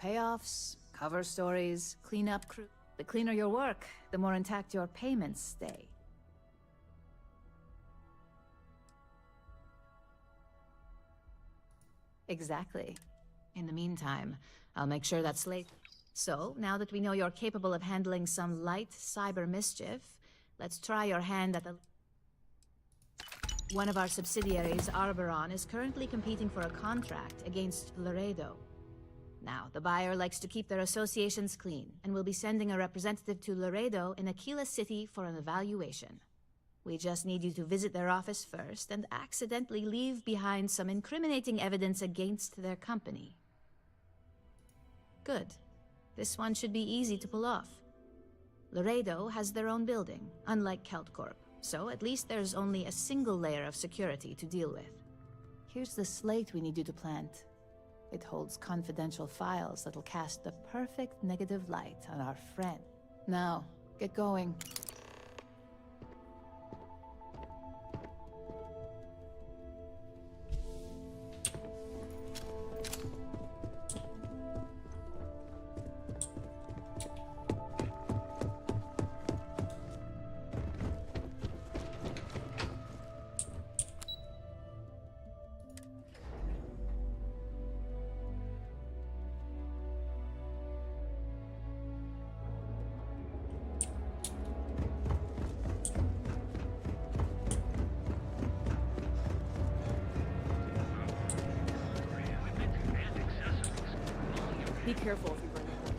Payoffs, cover stories, cleanup crew. The cleaner your work, the more intact your payments stay. Exactly. In the meantime, I'll make sure that Slate... So, now that we know you're capable of handling some light cyber mischief, let's try your hand at the... One of our subsidiaries, Arboron, is currently competing for a contract against Laredo. Now, the buyer likes to keep their associations clean, and will be sending a representative to Laredo in Aquila City for an evaluation. We just need you to visit their office first and accidentally leave behind some incriminating evidence against their company. Good. This one should be easy to pull off. Laredo has their own building, unlike KeltCorp, so at least there's only a single layer of security to deal with. Here's the slate we need you to plant. It holds confidential files that'll cast the perfect negative light on our friend. Now, get going. Be careful if you bring it home.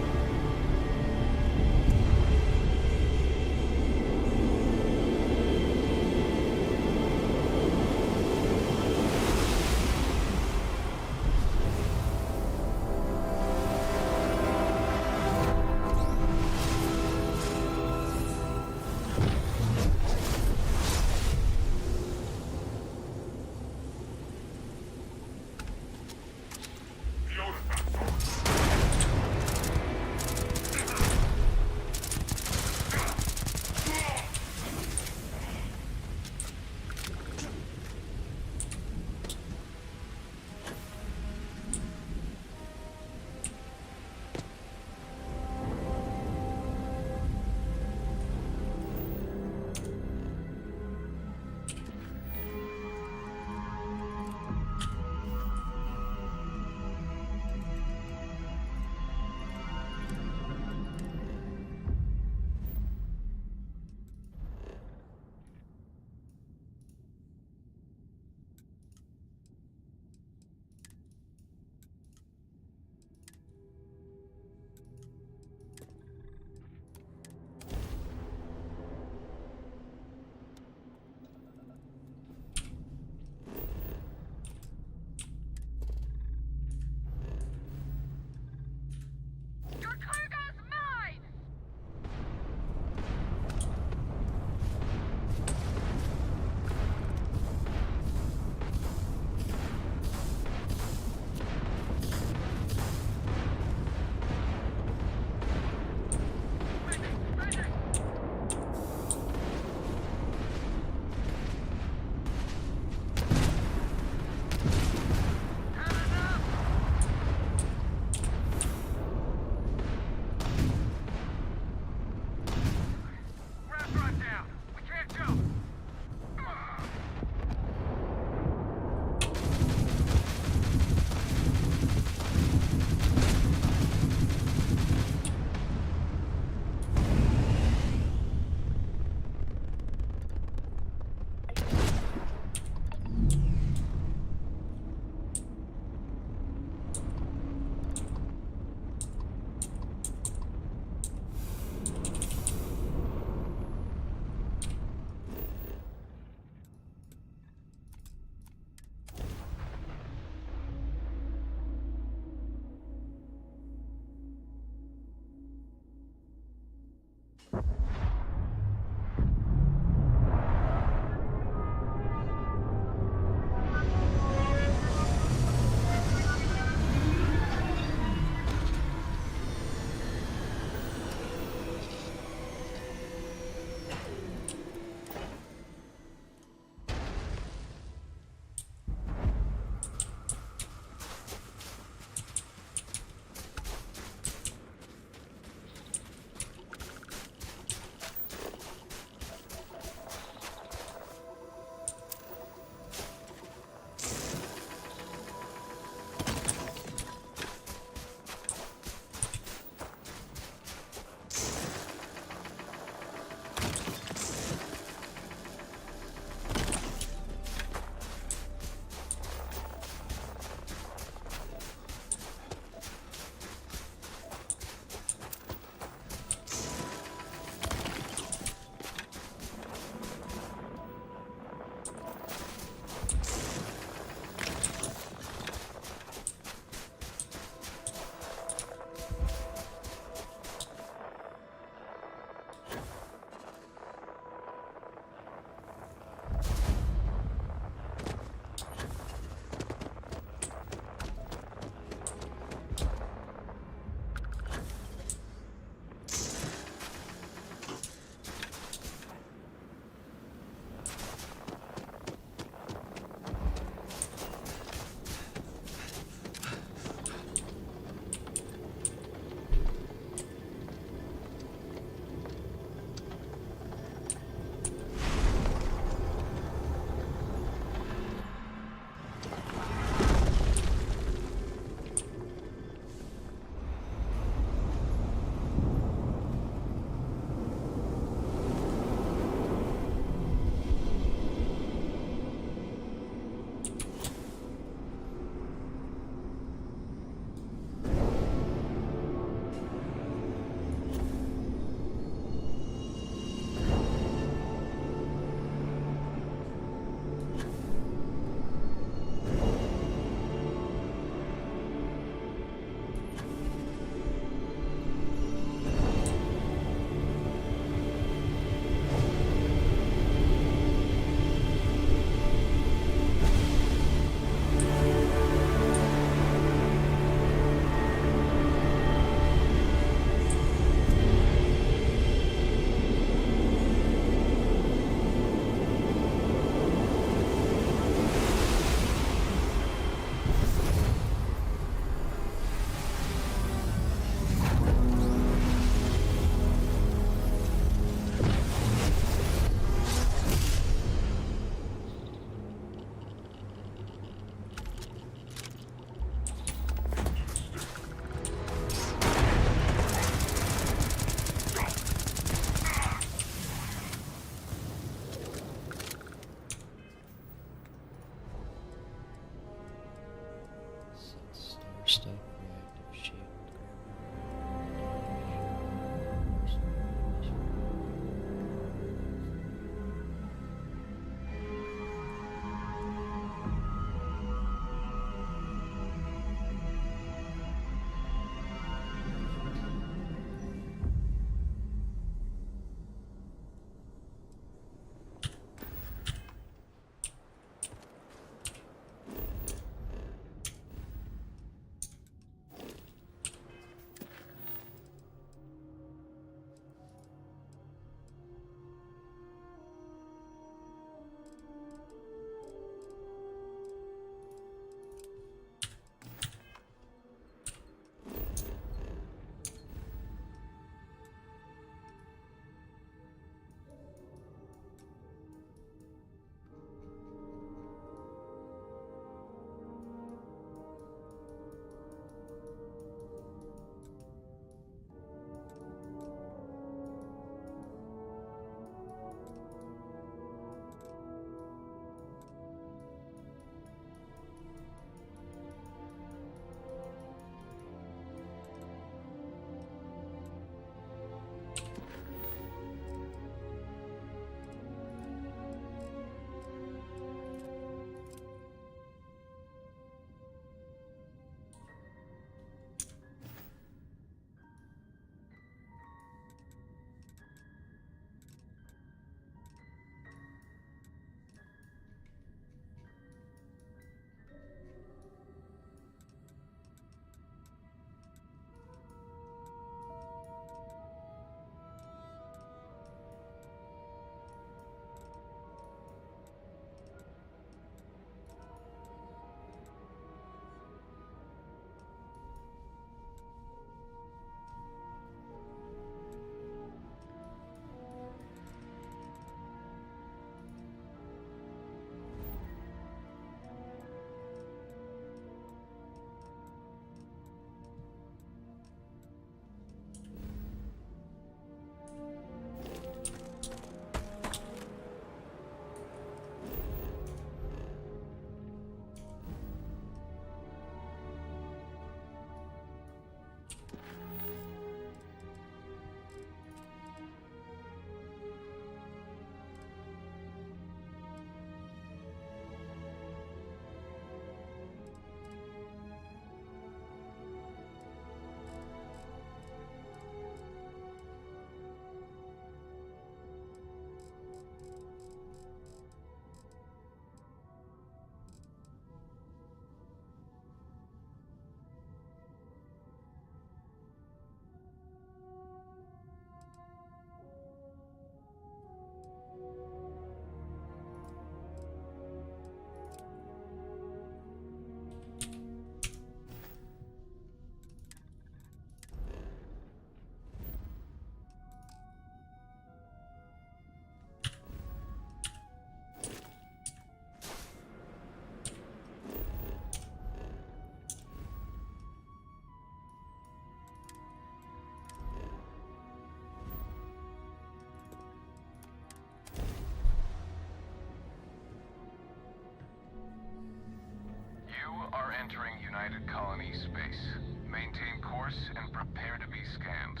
are entering United Colony space. Maintain course and prepare to be scanned.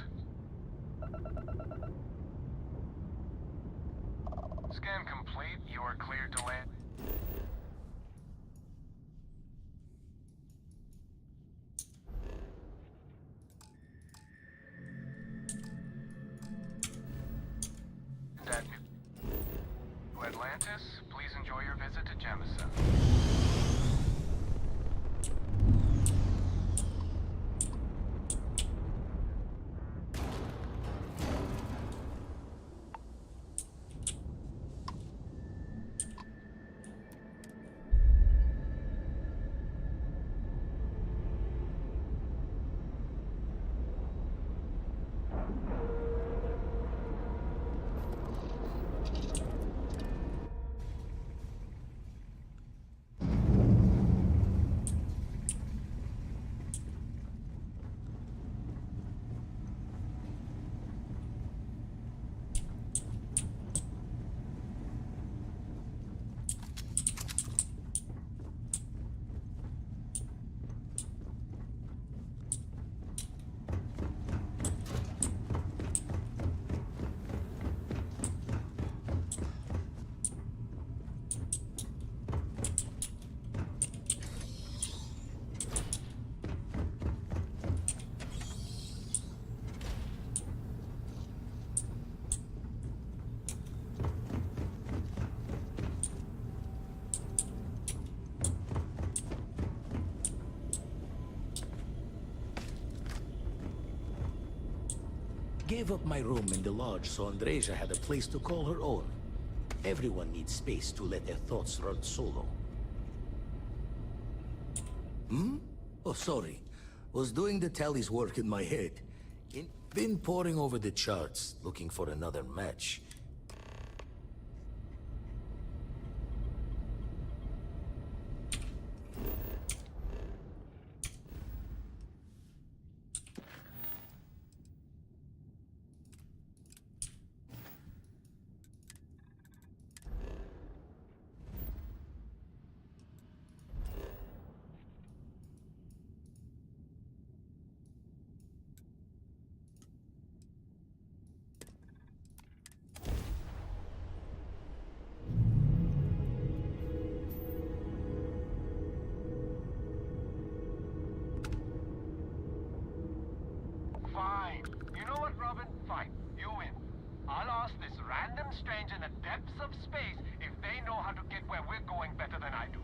Scan complete. You are cleared to land. To Atlantis, please enjoy your visit to Jemison. Gave up my room in the lodge so Andreja had a place to call her own. Everyone needs space to let their thoughts run solo. Hmm? Oh, sorry. Was doing the tallies work in my head. Been poring over the charts, looking for another match. Fine. You know what, Robin? Fine. You win. I'll ask this random stranger in the depths of space if they know how to get where we're going better than I do.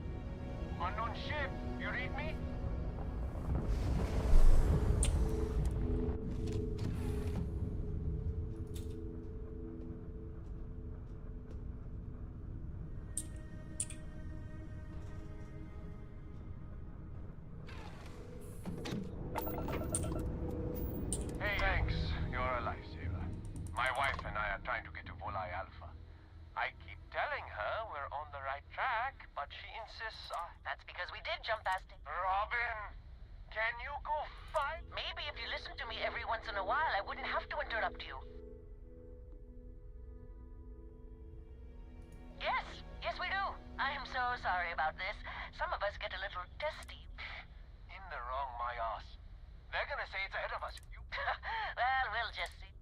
Unknown ship, you read me? Hey, thanks. You're a lifesaver. My wife and I are trying to get to Volai Alpha. I keep telling her we're on the right track, but she insists That's because we did jump past it. Robin, can you go find... Maybe if you listened to me every once in a while, I wouldn't have to interrupt you. Yes, we do. I am so sorry about this. Some of us get a little testy. In the wrong, my ass. They're gonna say it's ahead of us. Well, we'll just see.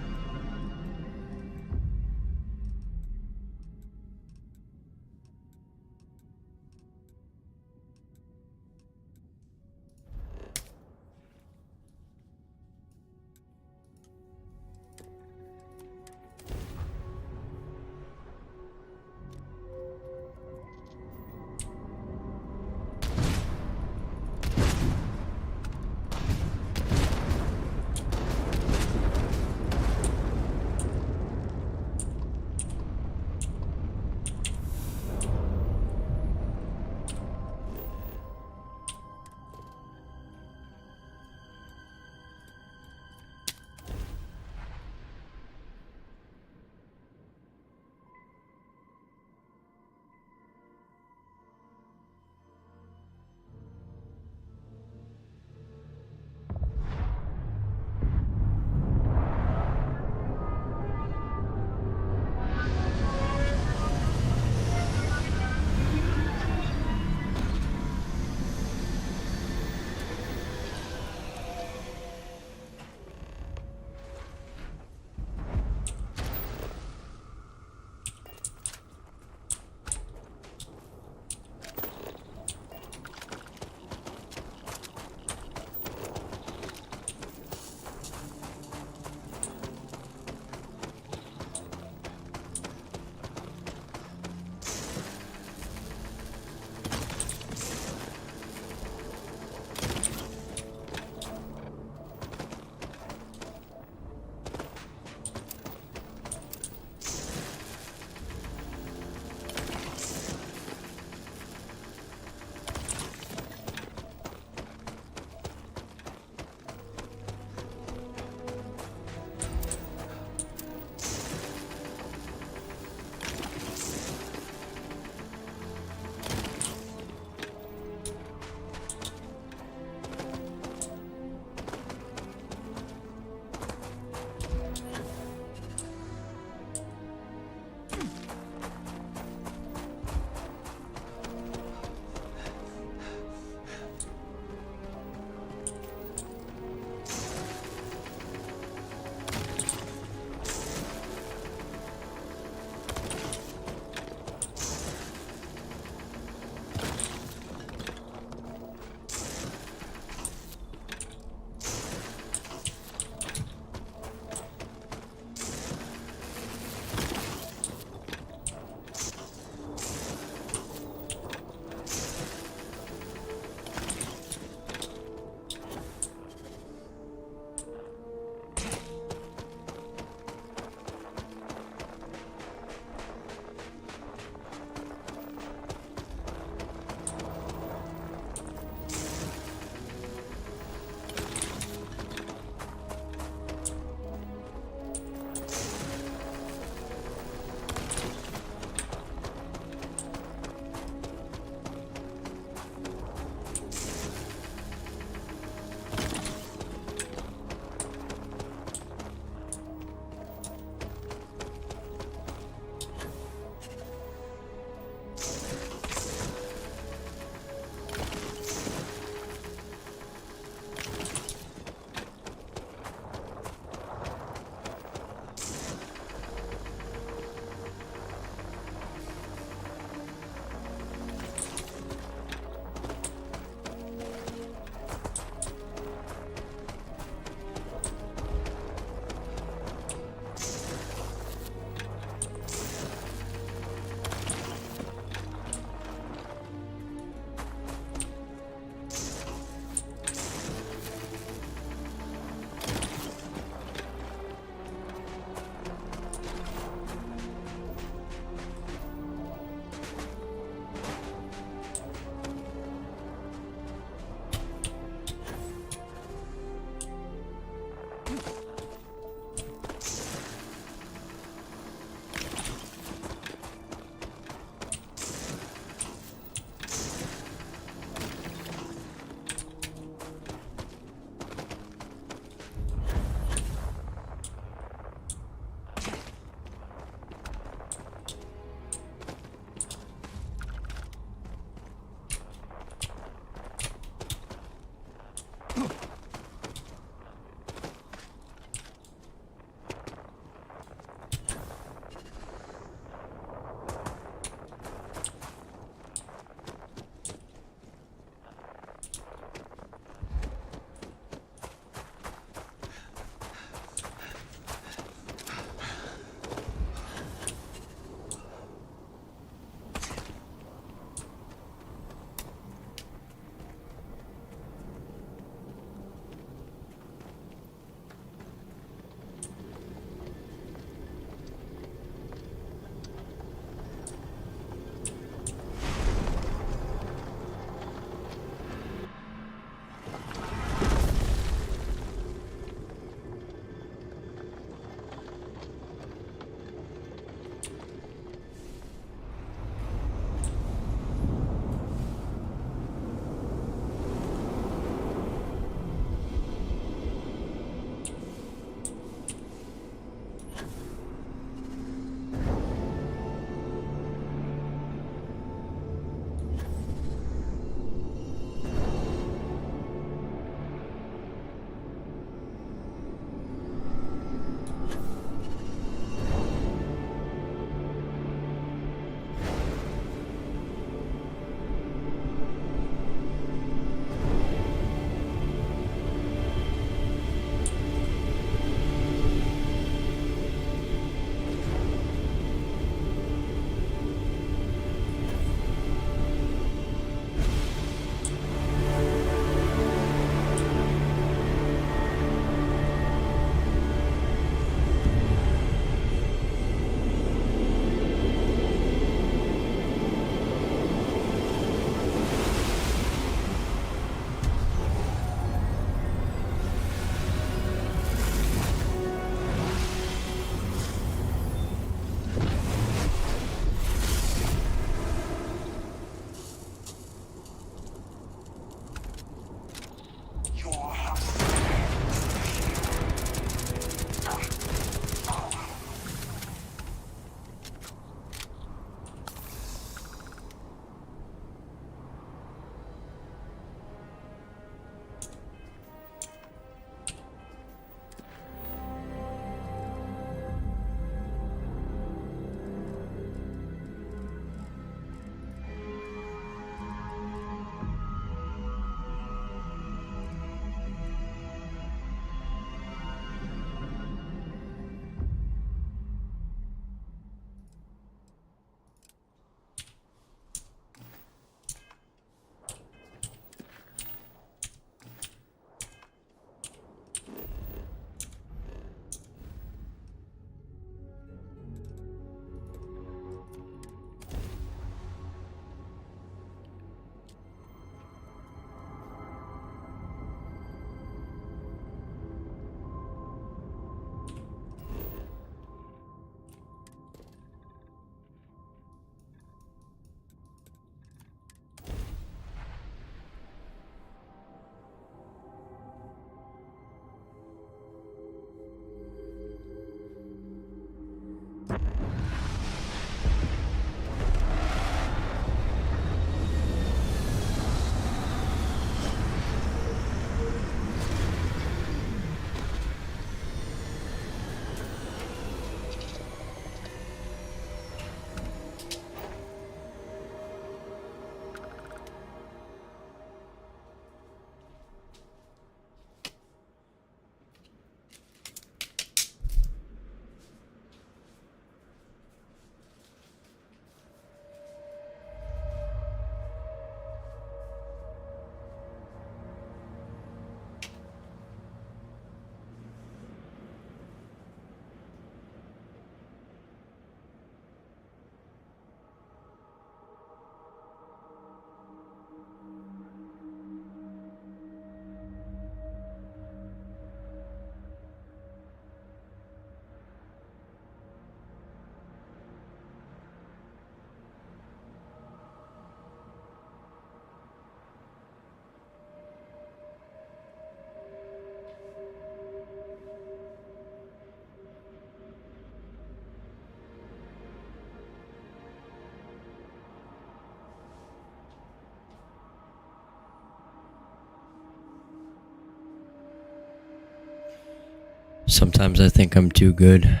Sometimes I think I'm too good.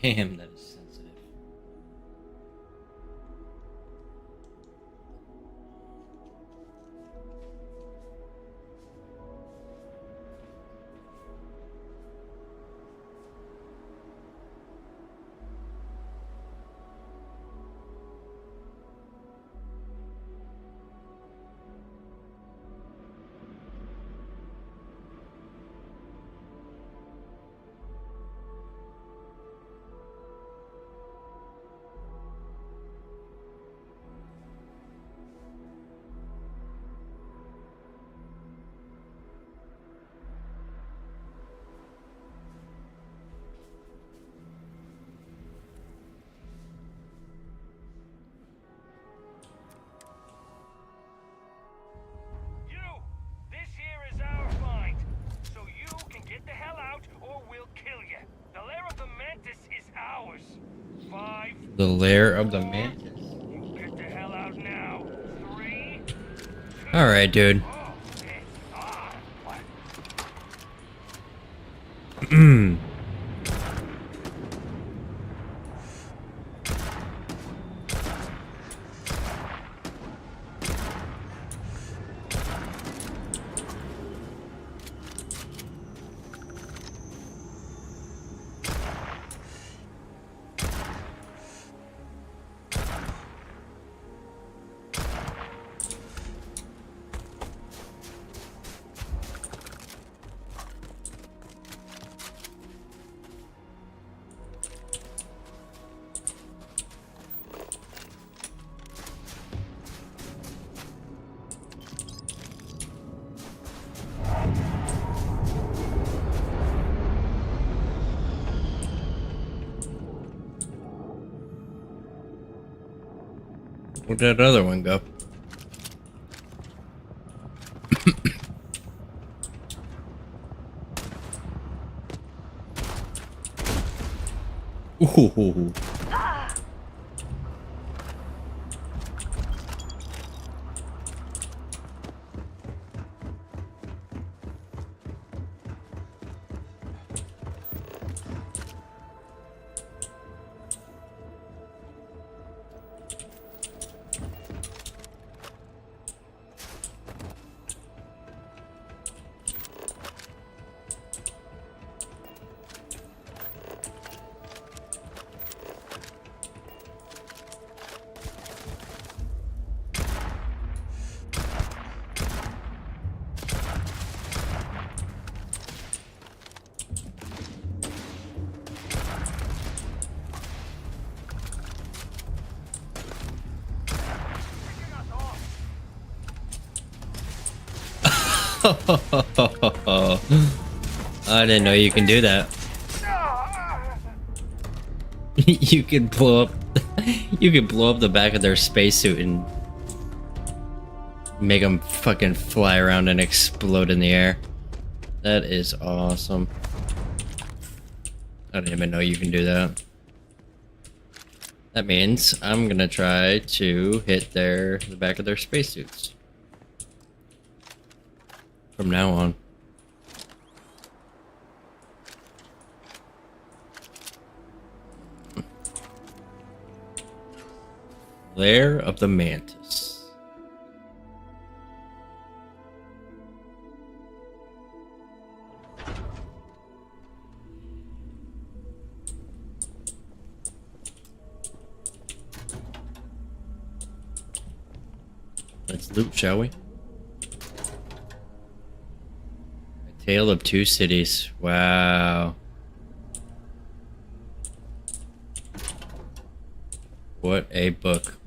Damn, that is sensitive. The lair of the mantis. Alright, dude. Where'd that other one go? Ooh. I didn't know you can do that. You can blow up the back of their spacesuit and make them fucking fly around and explode in the air. That is awesome. I didn't even know you can do that. That means I'm gonna try to hit the back of their spacesuits from now on. Lair of the Mantis. Let's loot, shall we? A Tale of Two Cities. Wow. What a book.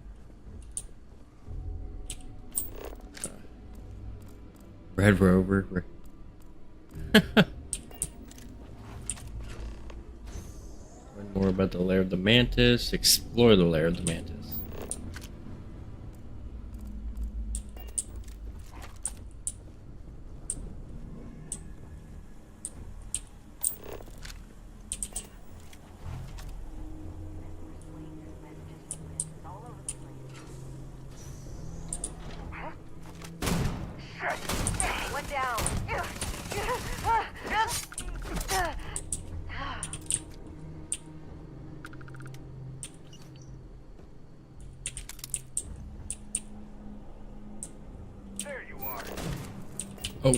Red Rover. Learn more about the Lair of the Mantis. Explore the Lair of the Mantis. Oh.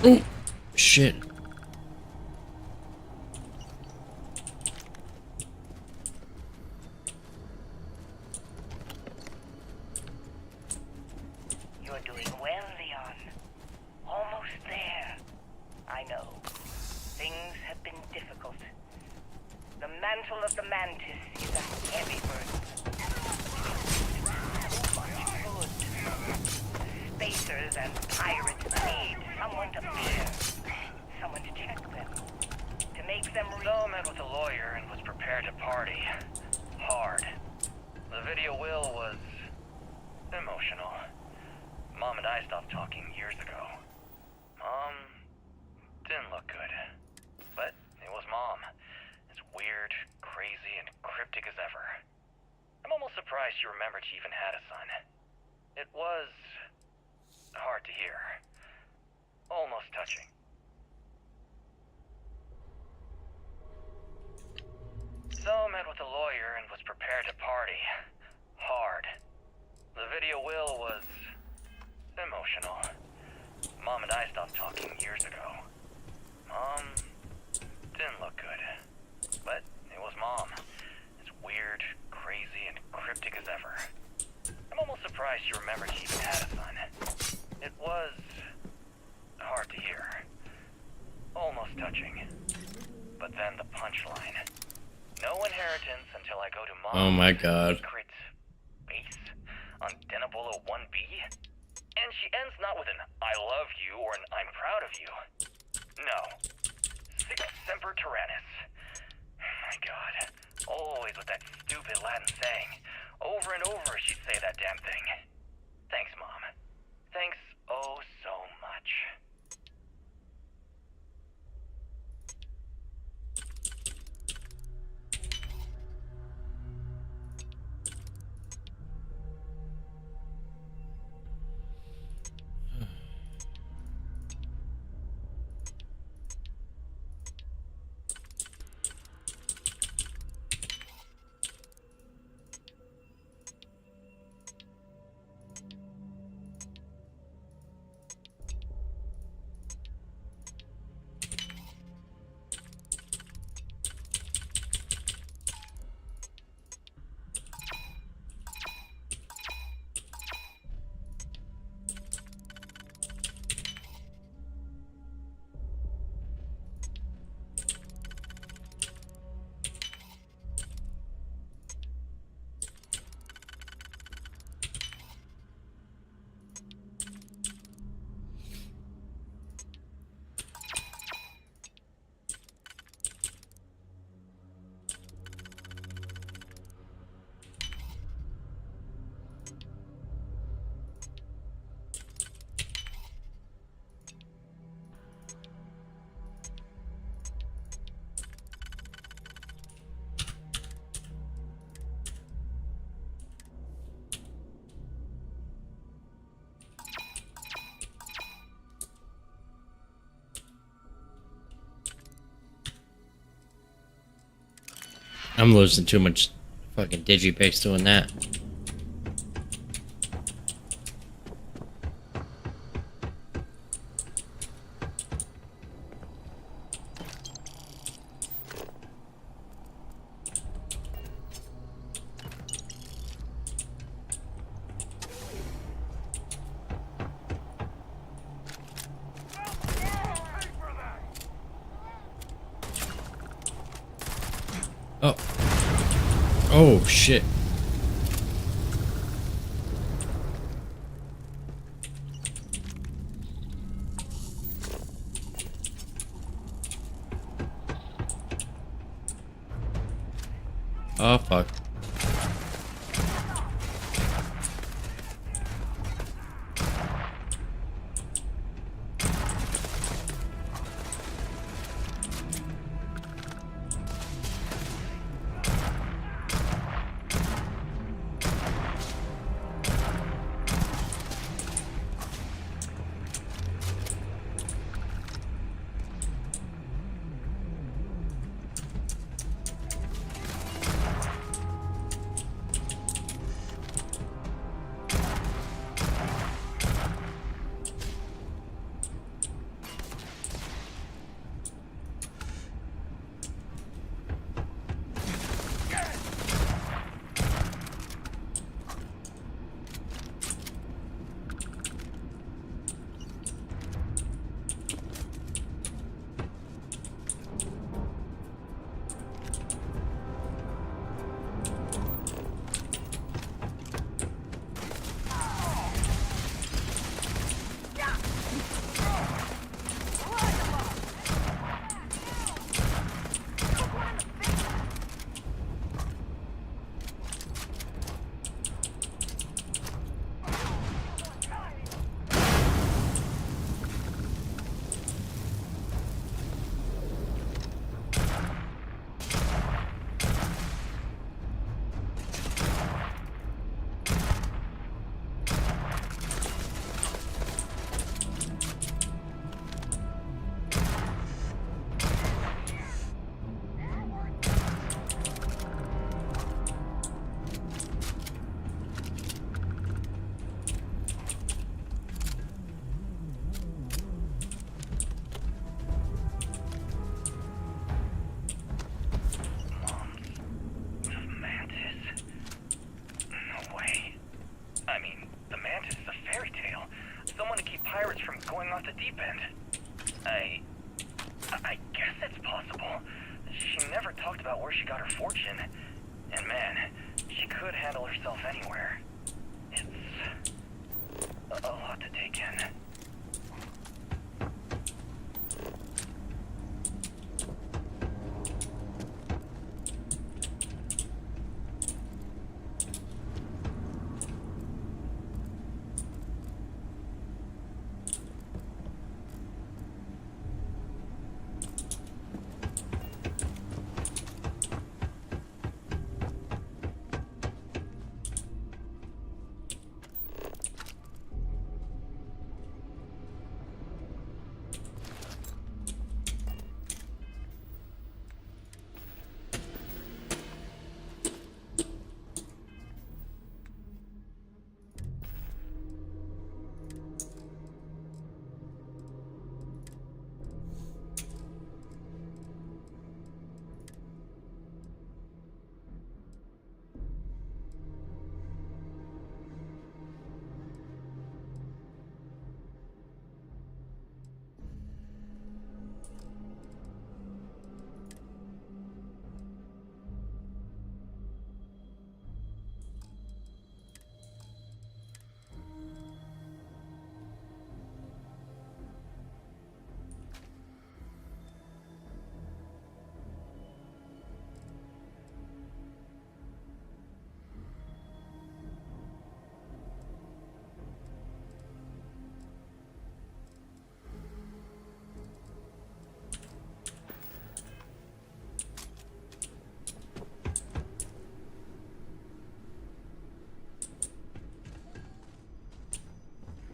Oh, shit. You're doing well, Leon. Almost there. I know. Things have been difficult. The mantle of the Mantis is a heavy burden. Spacers and pirates need someone to fear, someone to check them, to make them real. Met with a lawyer and was prepared to party. Hard. The video will was emotional. Mom and I stopped talking years ago. Mom didn't look good. But it was Mom. As weird, crazy, and cryptic as ever. I'm almost surprised she remembered she even had a son. It was hard to hear. Almost touching. So met with a lawyer and was prepared to party. Hard. The video will was emotional. Mom and I stopped talking years ago. Mom didn't look good. But it was Mom. As weird, crazy, and cryptic as ever. I'm almost surprised she remembered she even had a son. It was hard to hear. Almost touching. But then the punchline. No inheritance until I go to Mom's Oh my god. secret base on Denabolo 1B. And she ends not with an I love you or an I'm proud of you. No. Sic Semper Tyrannis. Oh my god. Always with that stupid Latin saying. Over and over she'd say that damn thing. Thanks, Mom. Thanks oh so much. I'm losing too much fucking digipix doing that. Oh. Oh, shit. Oh, fuck. Off the deep end. I guess it's possible. She never talked about where she got her fortune. And man, she could handle herself anywhere. It's a lot to take in.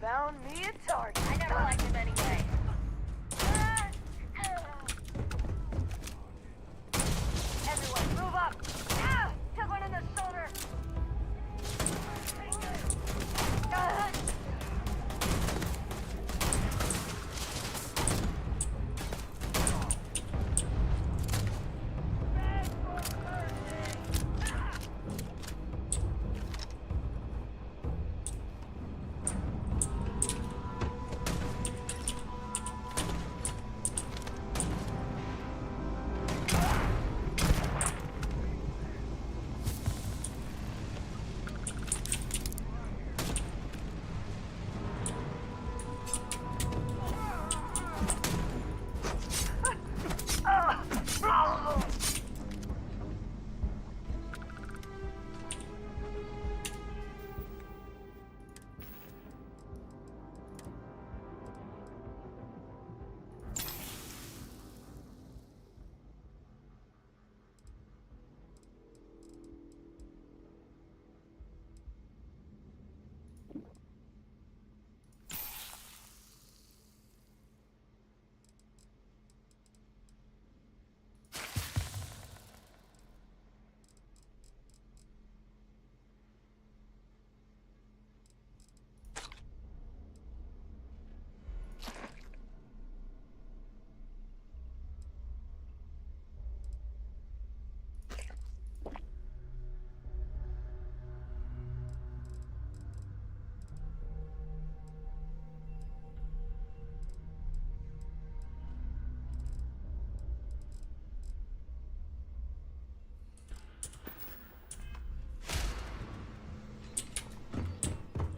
found me a target. I never liked him anyway. Everyone, move up! Ah! Took one in the shoulder!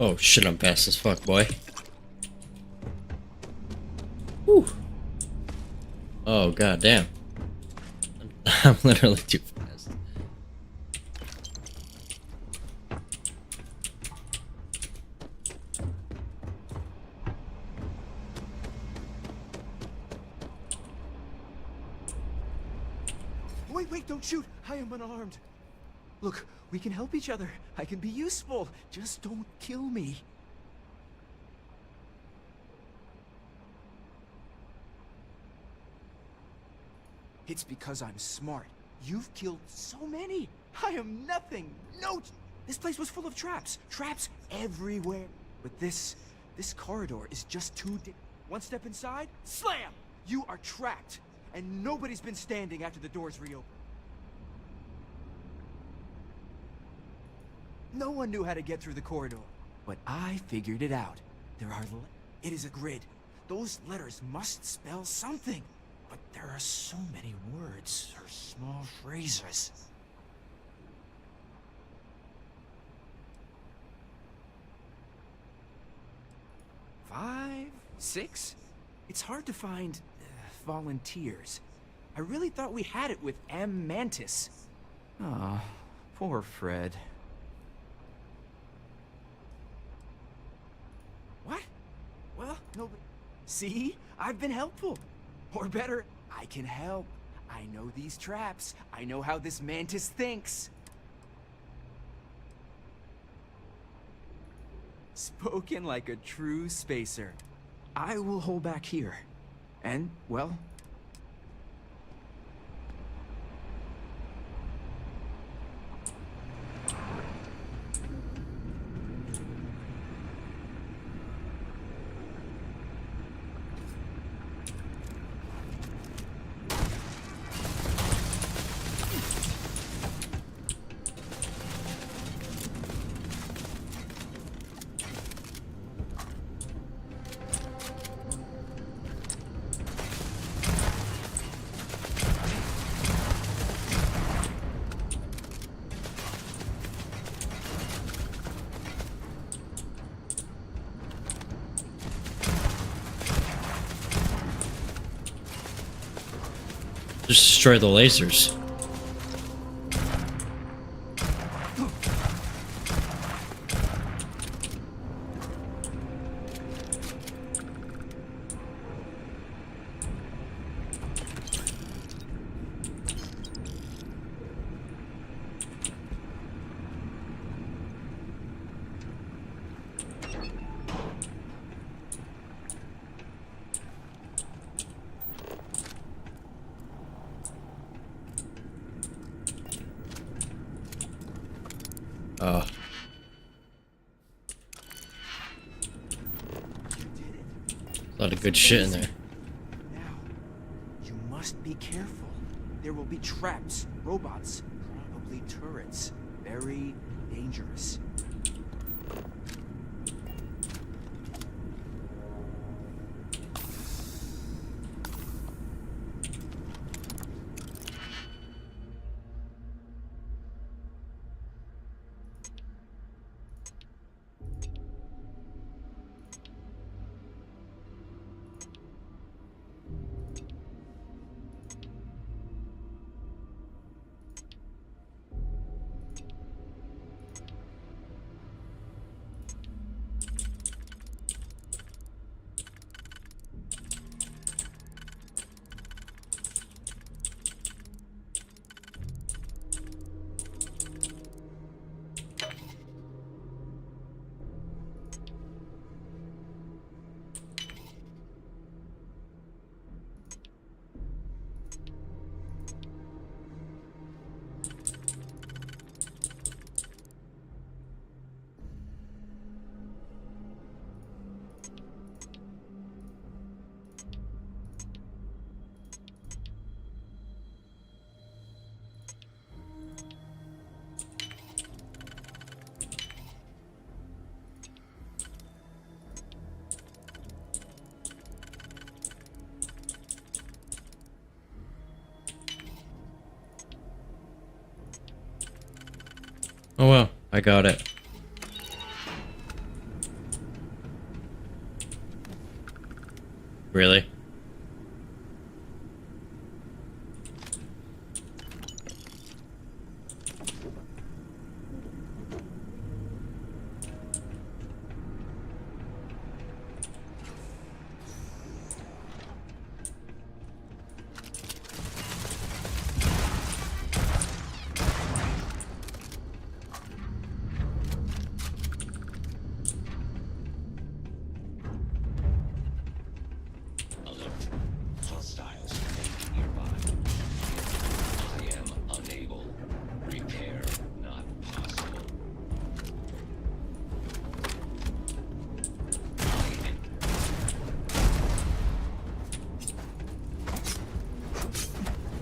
Oh shit, I'm fast as fuck, boy. Whew. Oh god damn. I'm literally too fast. Wait, don't shoot! I am unarmed. Look, we can help each other. I can be useful. Just don't kill me. It's because I'm smart. You've killed so many. I am nothing. No. This place was full of traps. Traps everywhere. But this corridor is just too deep. One step inside, slam! You are trapped. And nobody's been standing after the doors reopen. No one knew how to get through the corridor. But I figured it out. It is a grid. Those letters must spell something. But there are so many words or small phrases. Five, six? It's hard to find volunteers. I really thought we had it with M. Mantis. Aw, poor Fred. What? Well, no, see? I've been helpful. Or better, I can help. I know these traps. I know how this Mantis thinks. Spoken like a true spacer. I will hold back here. And, well... Just destroy the lasers. Oh. A lot of good shit in there. Now, you must be careful. There will be traps, robots, probably turrets. Very dangerous. Oh well, I got it. Really? Hostiles may be nearby. I am unable. Repair not possible.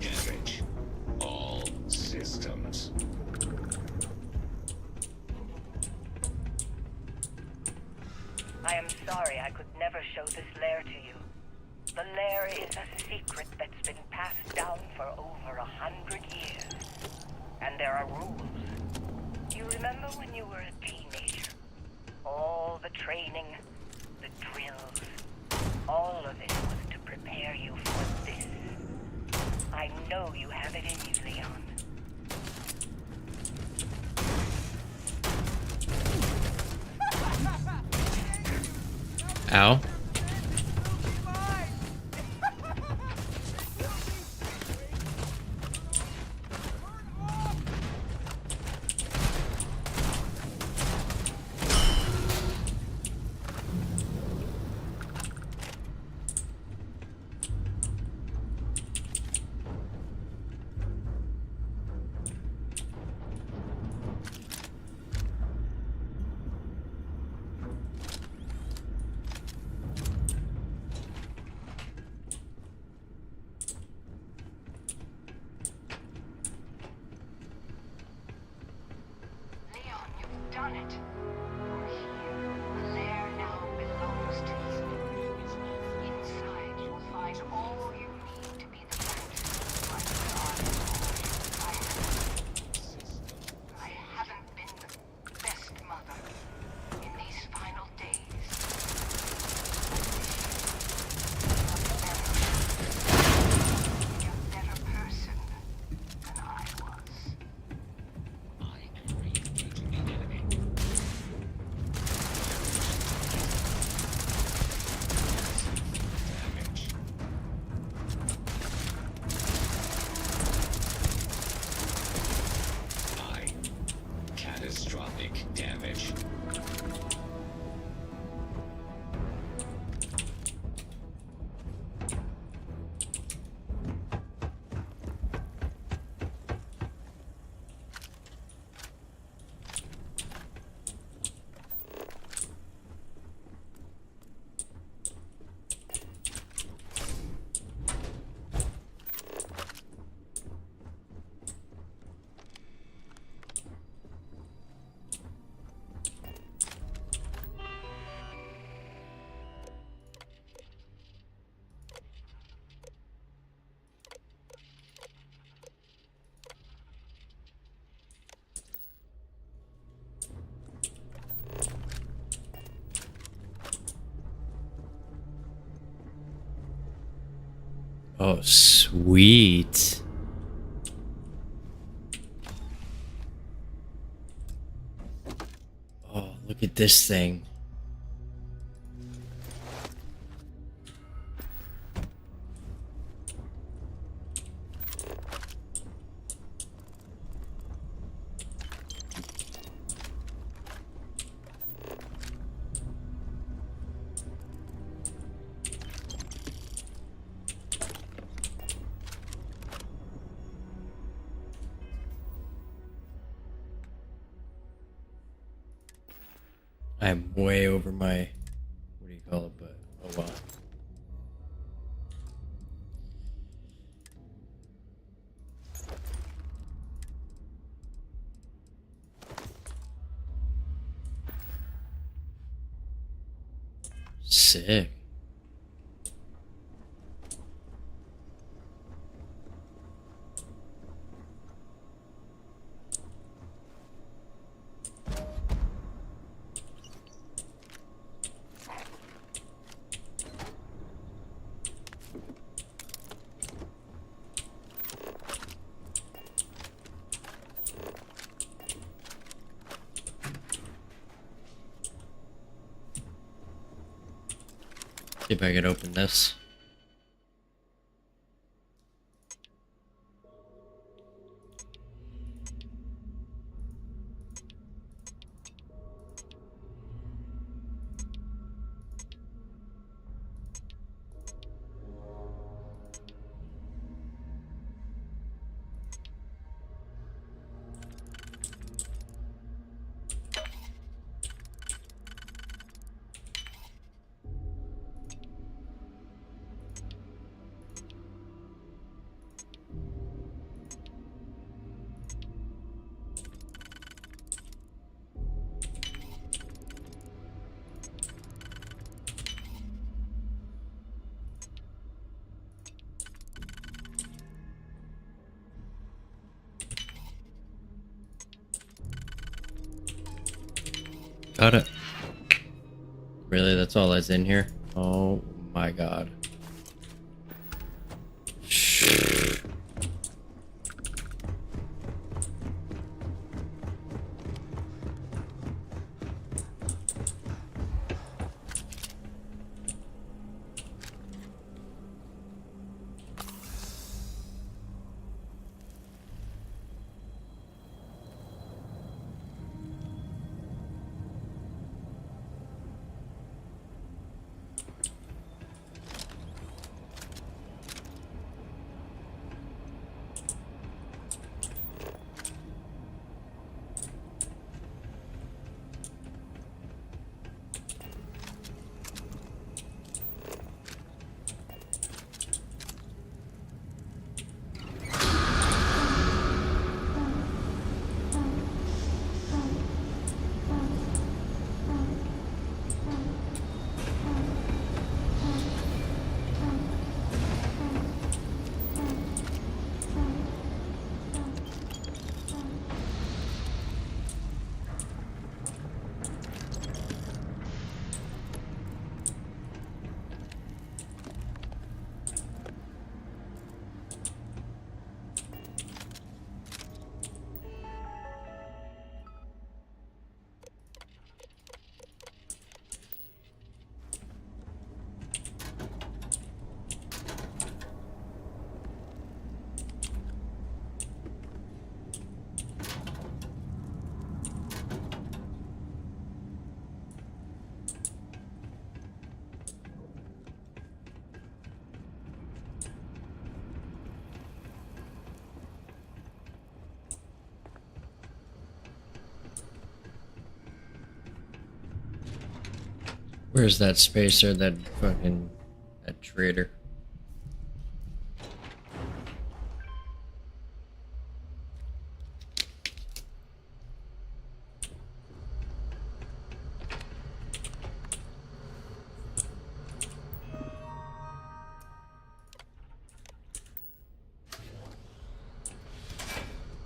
Damage. All systems. I am sorry I could never show this lair to you. The lair is a secret that's been passed down for over 100 years. And there are rules. You remember when you were a teenager? All the training, the drills, all of it was to prepare you for this. I know you have it in you, Leon. Ow. Oh, sweet. Oh, look at this thing. I'm way over my, what do you call it, but oh well. Sick. See if I could open this. Got it. Really, that's all that's in here? Oh my god. Where's that spacer, that fucking, that traitor?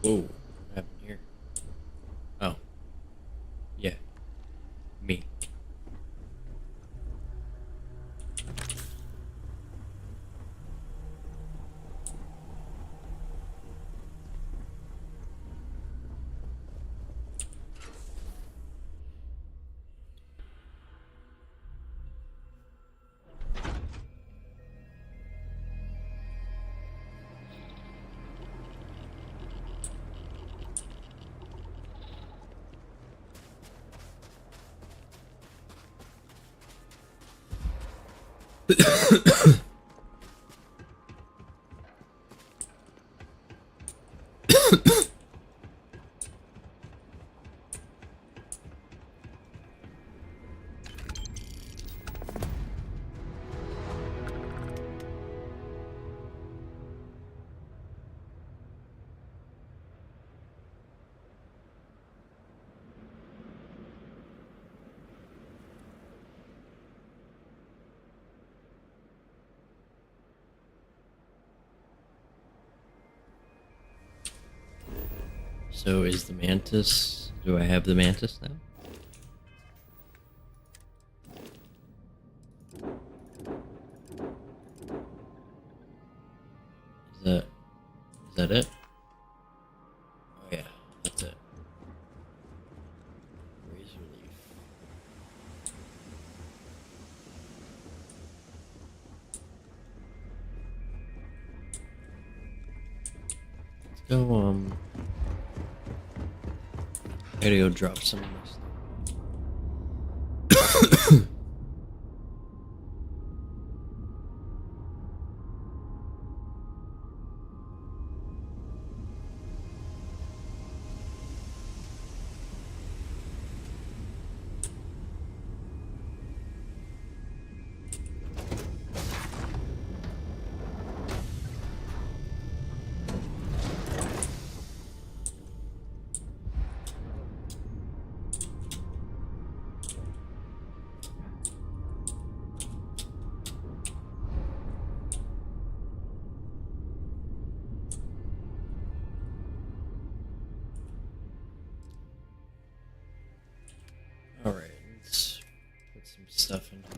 Whoa, what happened here? Oh. Yeah. Me. So is the mantis... Do I have the mantis now? Is that it? Oh yeah, that's it. Razor leaf. Let's go, I gotta go drop some of my stuff. Alright, let's put some stuff in here.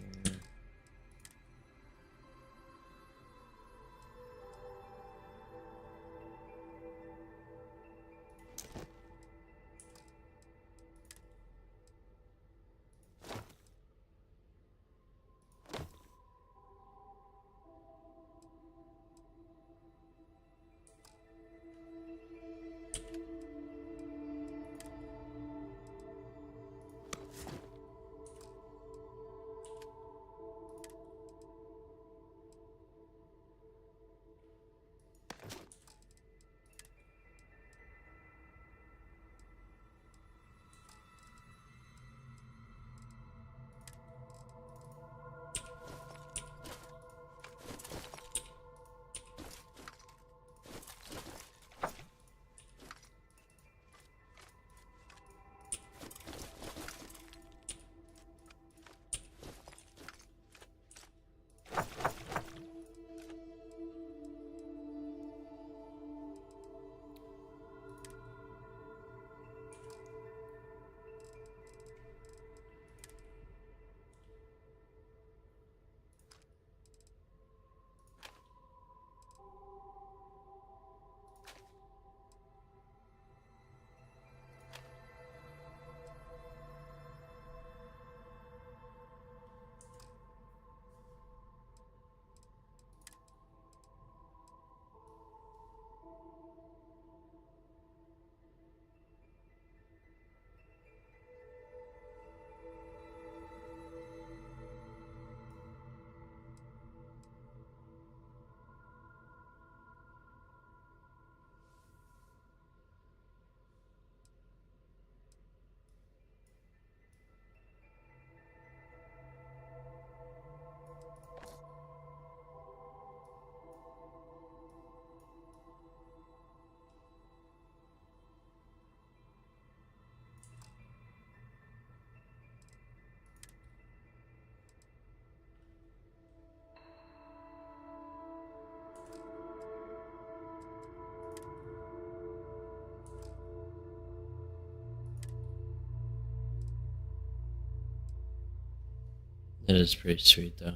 That is pretty sweet, though.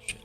Shit.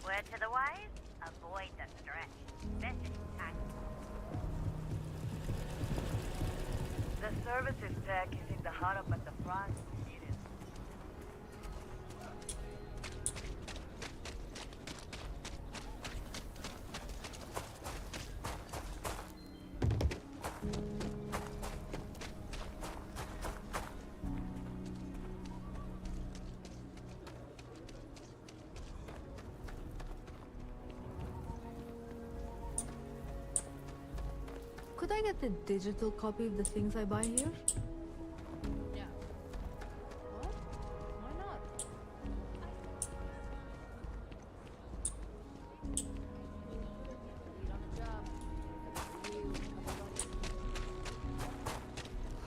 Word to the wise, avoid the stretch. This is time. The services tech is in the hut up at the front. See it. Could I get the digital copy of the things I buy here? Yeah. What? Why not?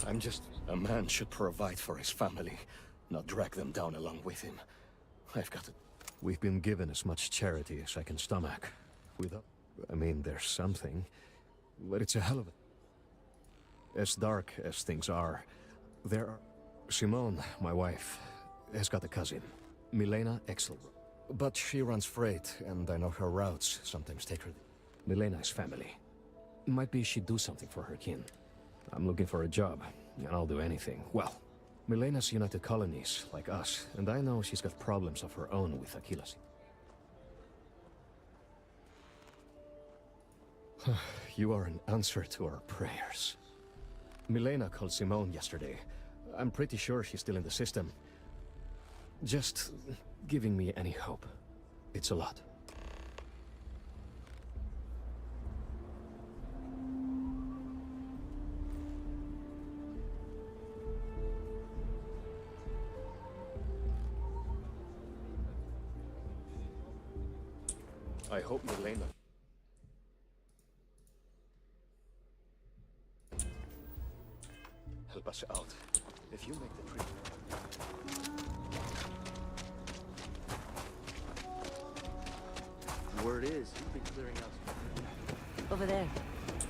I'm just... A man should provide for his family, not drag them down along with him. I've got to... We've been given as much charity as I can stomach. Without... I mean, there's something, but it's a hell of a... As dark as things are, there are... Simone, my wife, has got a cousin, Milena Exel. But she runs freight, and I know her routes sometimes take her... Milena is family. Might be she'd do something for her kin. I'm looking for a job, and I'll do anything. Well, Milena's United Colonies, like us, and I know she's got problems of her own with Achilles. You are an answer to our prayers. Milena called Simone yesterday. I'm pretty sure she's still in the system. Just giving me any hope. It's a lot. I hope Milena... help us out. If you make the trip... Word is, you've been clearing out... Over there.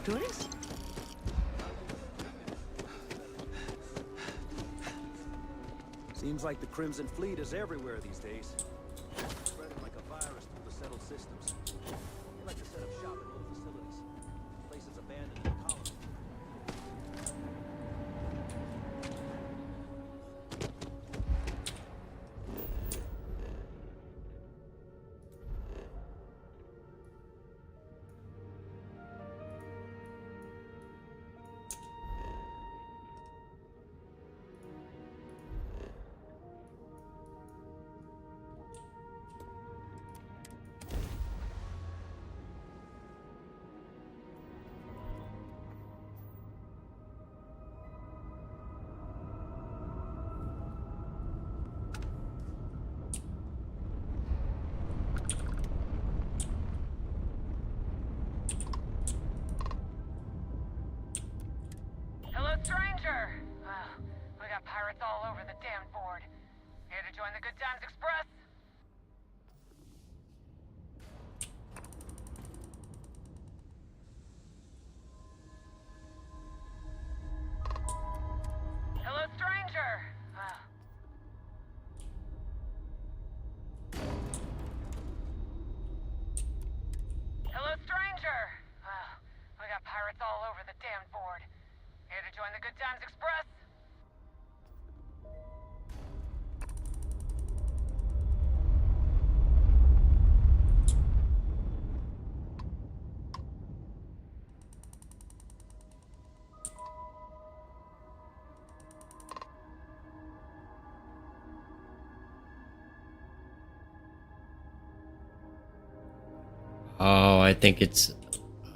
Tourists? Seems like the Crimson Fleet is everywhere these days. Spreading like a virus through the settled systems. They like to set up shop in old facilities. Places abandoned in the colony. stranger! We got pirates all over the damn board. Here to join the Good Times Express? Hello, stranger! Hello, stranger! We got pirates all over the damn board. Here to join the Good Times Express? Oh, I think it's...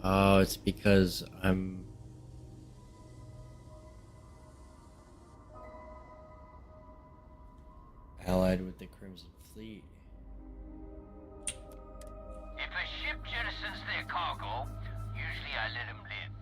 Oh, it's because I'm... allied with the Crimson Fleet. If a ship jettisons their cargo, usually I let them live.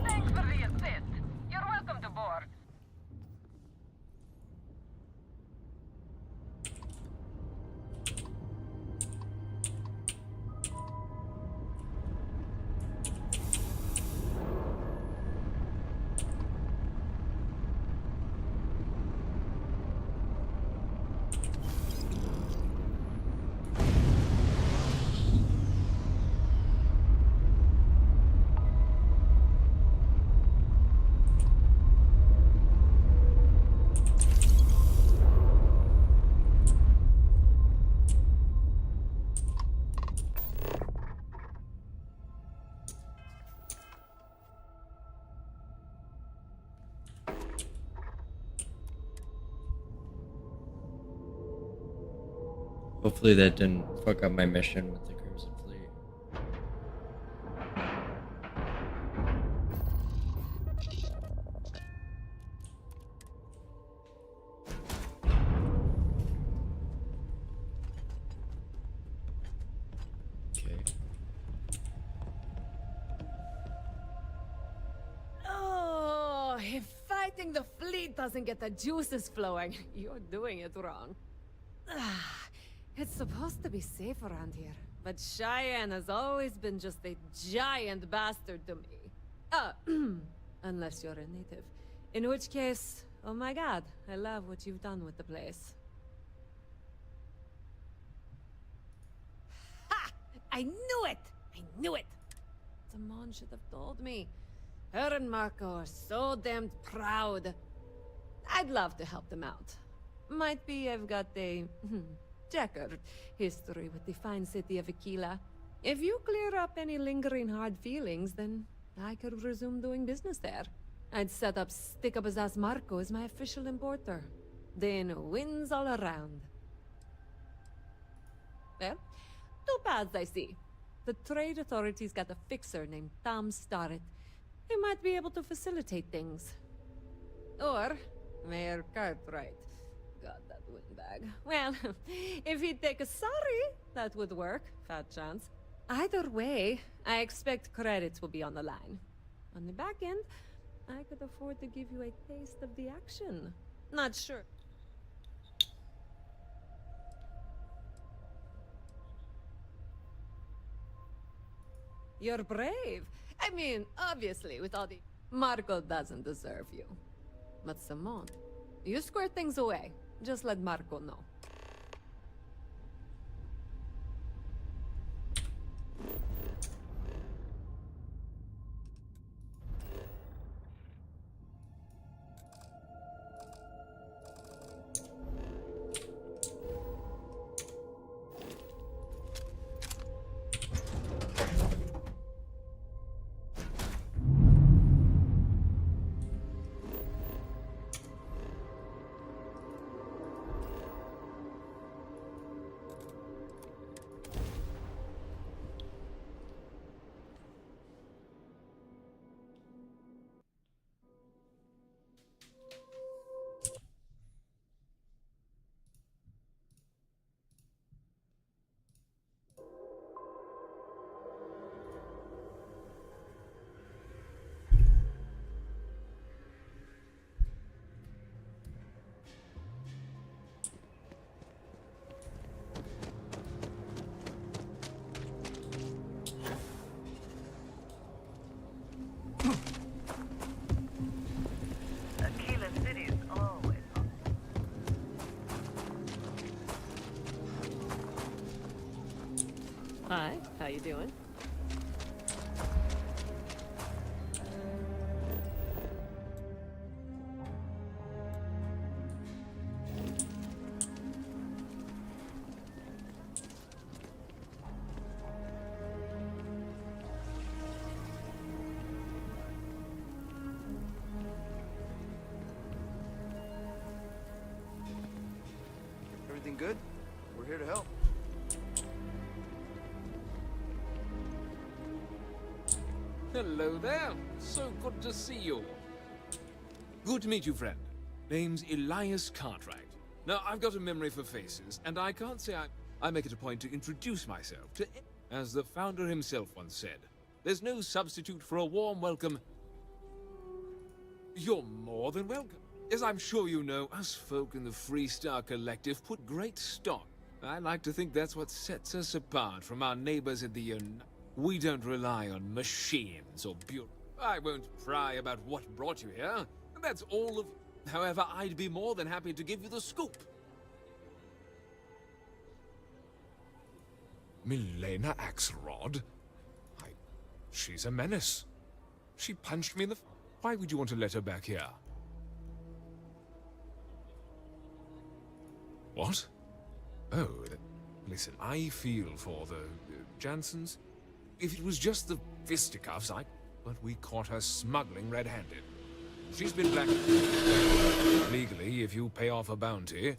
Thanks for the assist. You're welcome to board. Hopefully that didn't fuck up my mission with the Crimson Fleet. Okay. Oh, if fighting the fleet doesn't get the juices flowing, you're doing it wrong. It's supposed to be safe around here, but Cheyenne has always been just a giant bastard to me. Unless you're a native. In which case, oh my god, I love what you've done with the place. Ha! I knew it! I knew it! Simone should have told me. Her and Marco are so damned proud. I'd love to help them out. Might be I've got a checkered history with the fine city of Aquila. If you clear up any lingering hard feelings, then I could resume doing business there. I'd set up Stick-Up-His-Ass Marco as my official importer. Then wins all around. Well, two paths I see. The trade authorities got a fixer named Tom Starrett. He might be able to facilitate things. Or Mayor Cartwright. God, that windbag. Well, if he'd take a sorry, that would work. Fat chance. Either way, I expect credits will be on the line. On the back end, I could afford to give you a taste of the action. Not sure. You're brave. I mean, obviously, with all the... Marco doesn't deserve you. But Simone, you square things away. Just let Marco know. Hi, how you doing? Everything good? We're here to help. Hello there. So good to see you. Good to meet you, friend. Name's Elias Cartwright. Now, I've got a memory for faces, and I can't say I make it a point to introduce myself to... As the founder himself once said, there's no substitute for a warm welcome. You're more than welcome. As I'm sure you know, us folk in the Freestar Collective put great stock. I like to think that's what sets us apart from our neighbors at the We don't rely on machines or I won't pry about what brought you here. That's all of... However, I'd be more than happy to give you the scoop. Milena Axelrod? She's a menace. She punched me in the... Why would you want to let her back here? What? Oh, listen, I feel for the Jansons. If it was just the fisticuffs, but we caught her smuggling red-handed. She's been black... Legally, if you pay off a bounty...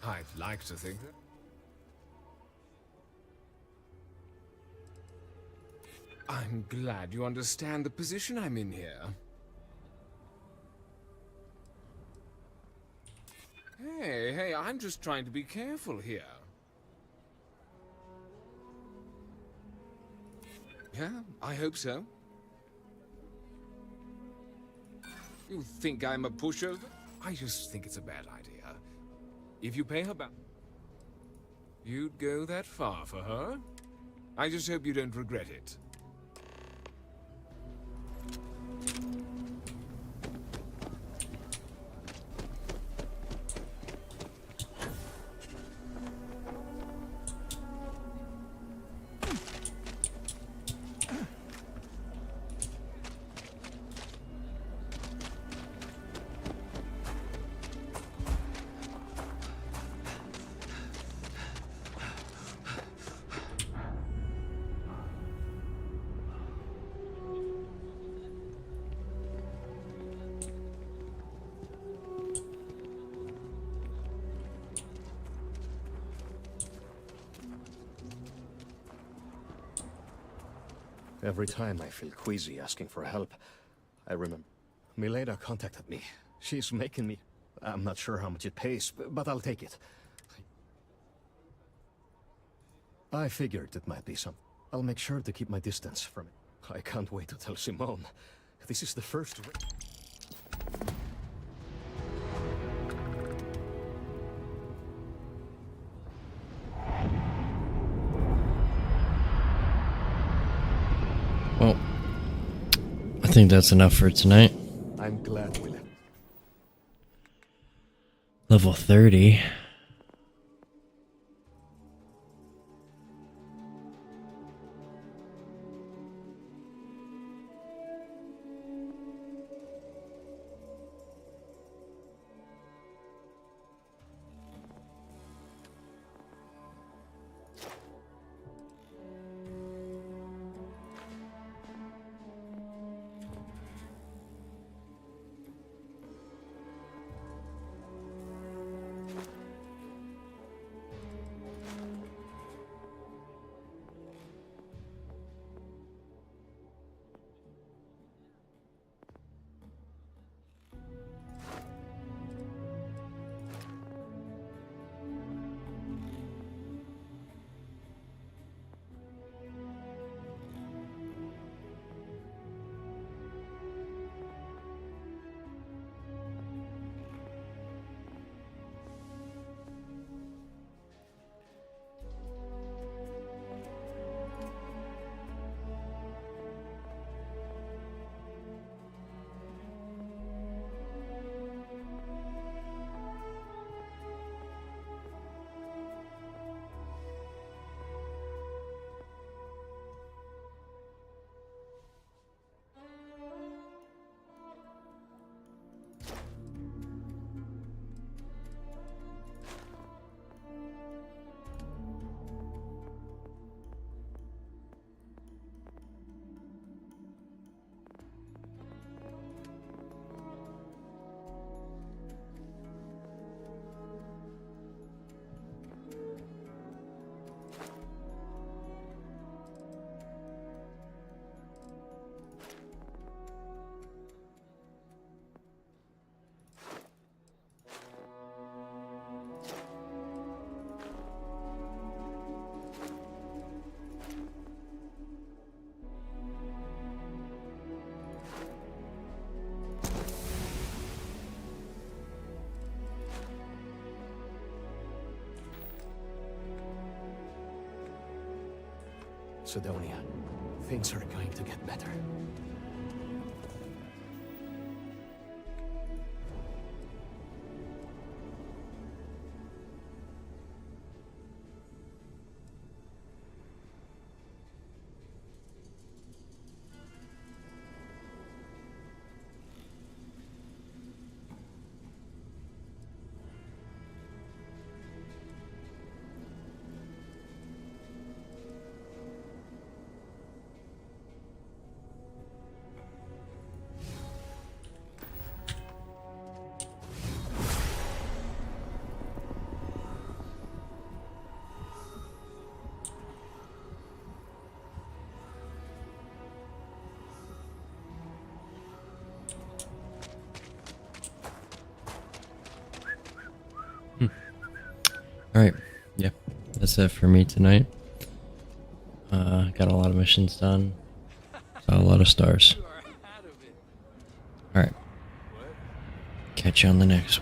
I'd like to think that... I'm glad you understand the position I'm in here. Hey, I'm just trying to be careful here. Yeah, I hope so. You think I'm a pushover? I just think it's a bad idea. If you pay her back, you'd go that far for her? I just hope you don't regret it. Every time I feel queasy asking for help, I remember Milena contacted me. She's making me... I'm not sure how much it pays, but I'll take it. I figured it might be some... I'll make sure to keep my distance from it. I can't wait to tell Simone. This is the first... Well, I think that's enough for tonight. I'm glad we left. Level 30. Sidonia. Things are going to get better. Alright, yeah, that's it for me tonight. Got a lot of missions done. Saw a lot of stars. Alright. Catch you on the next one.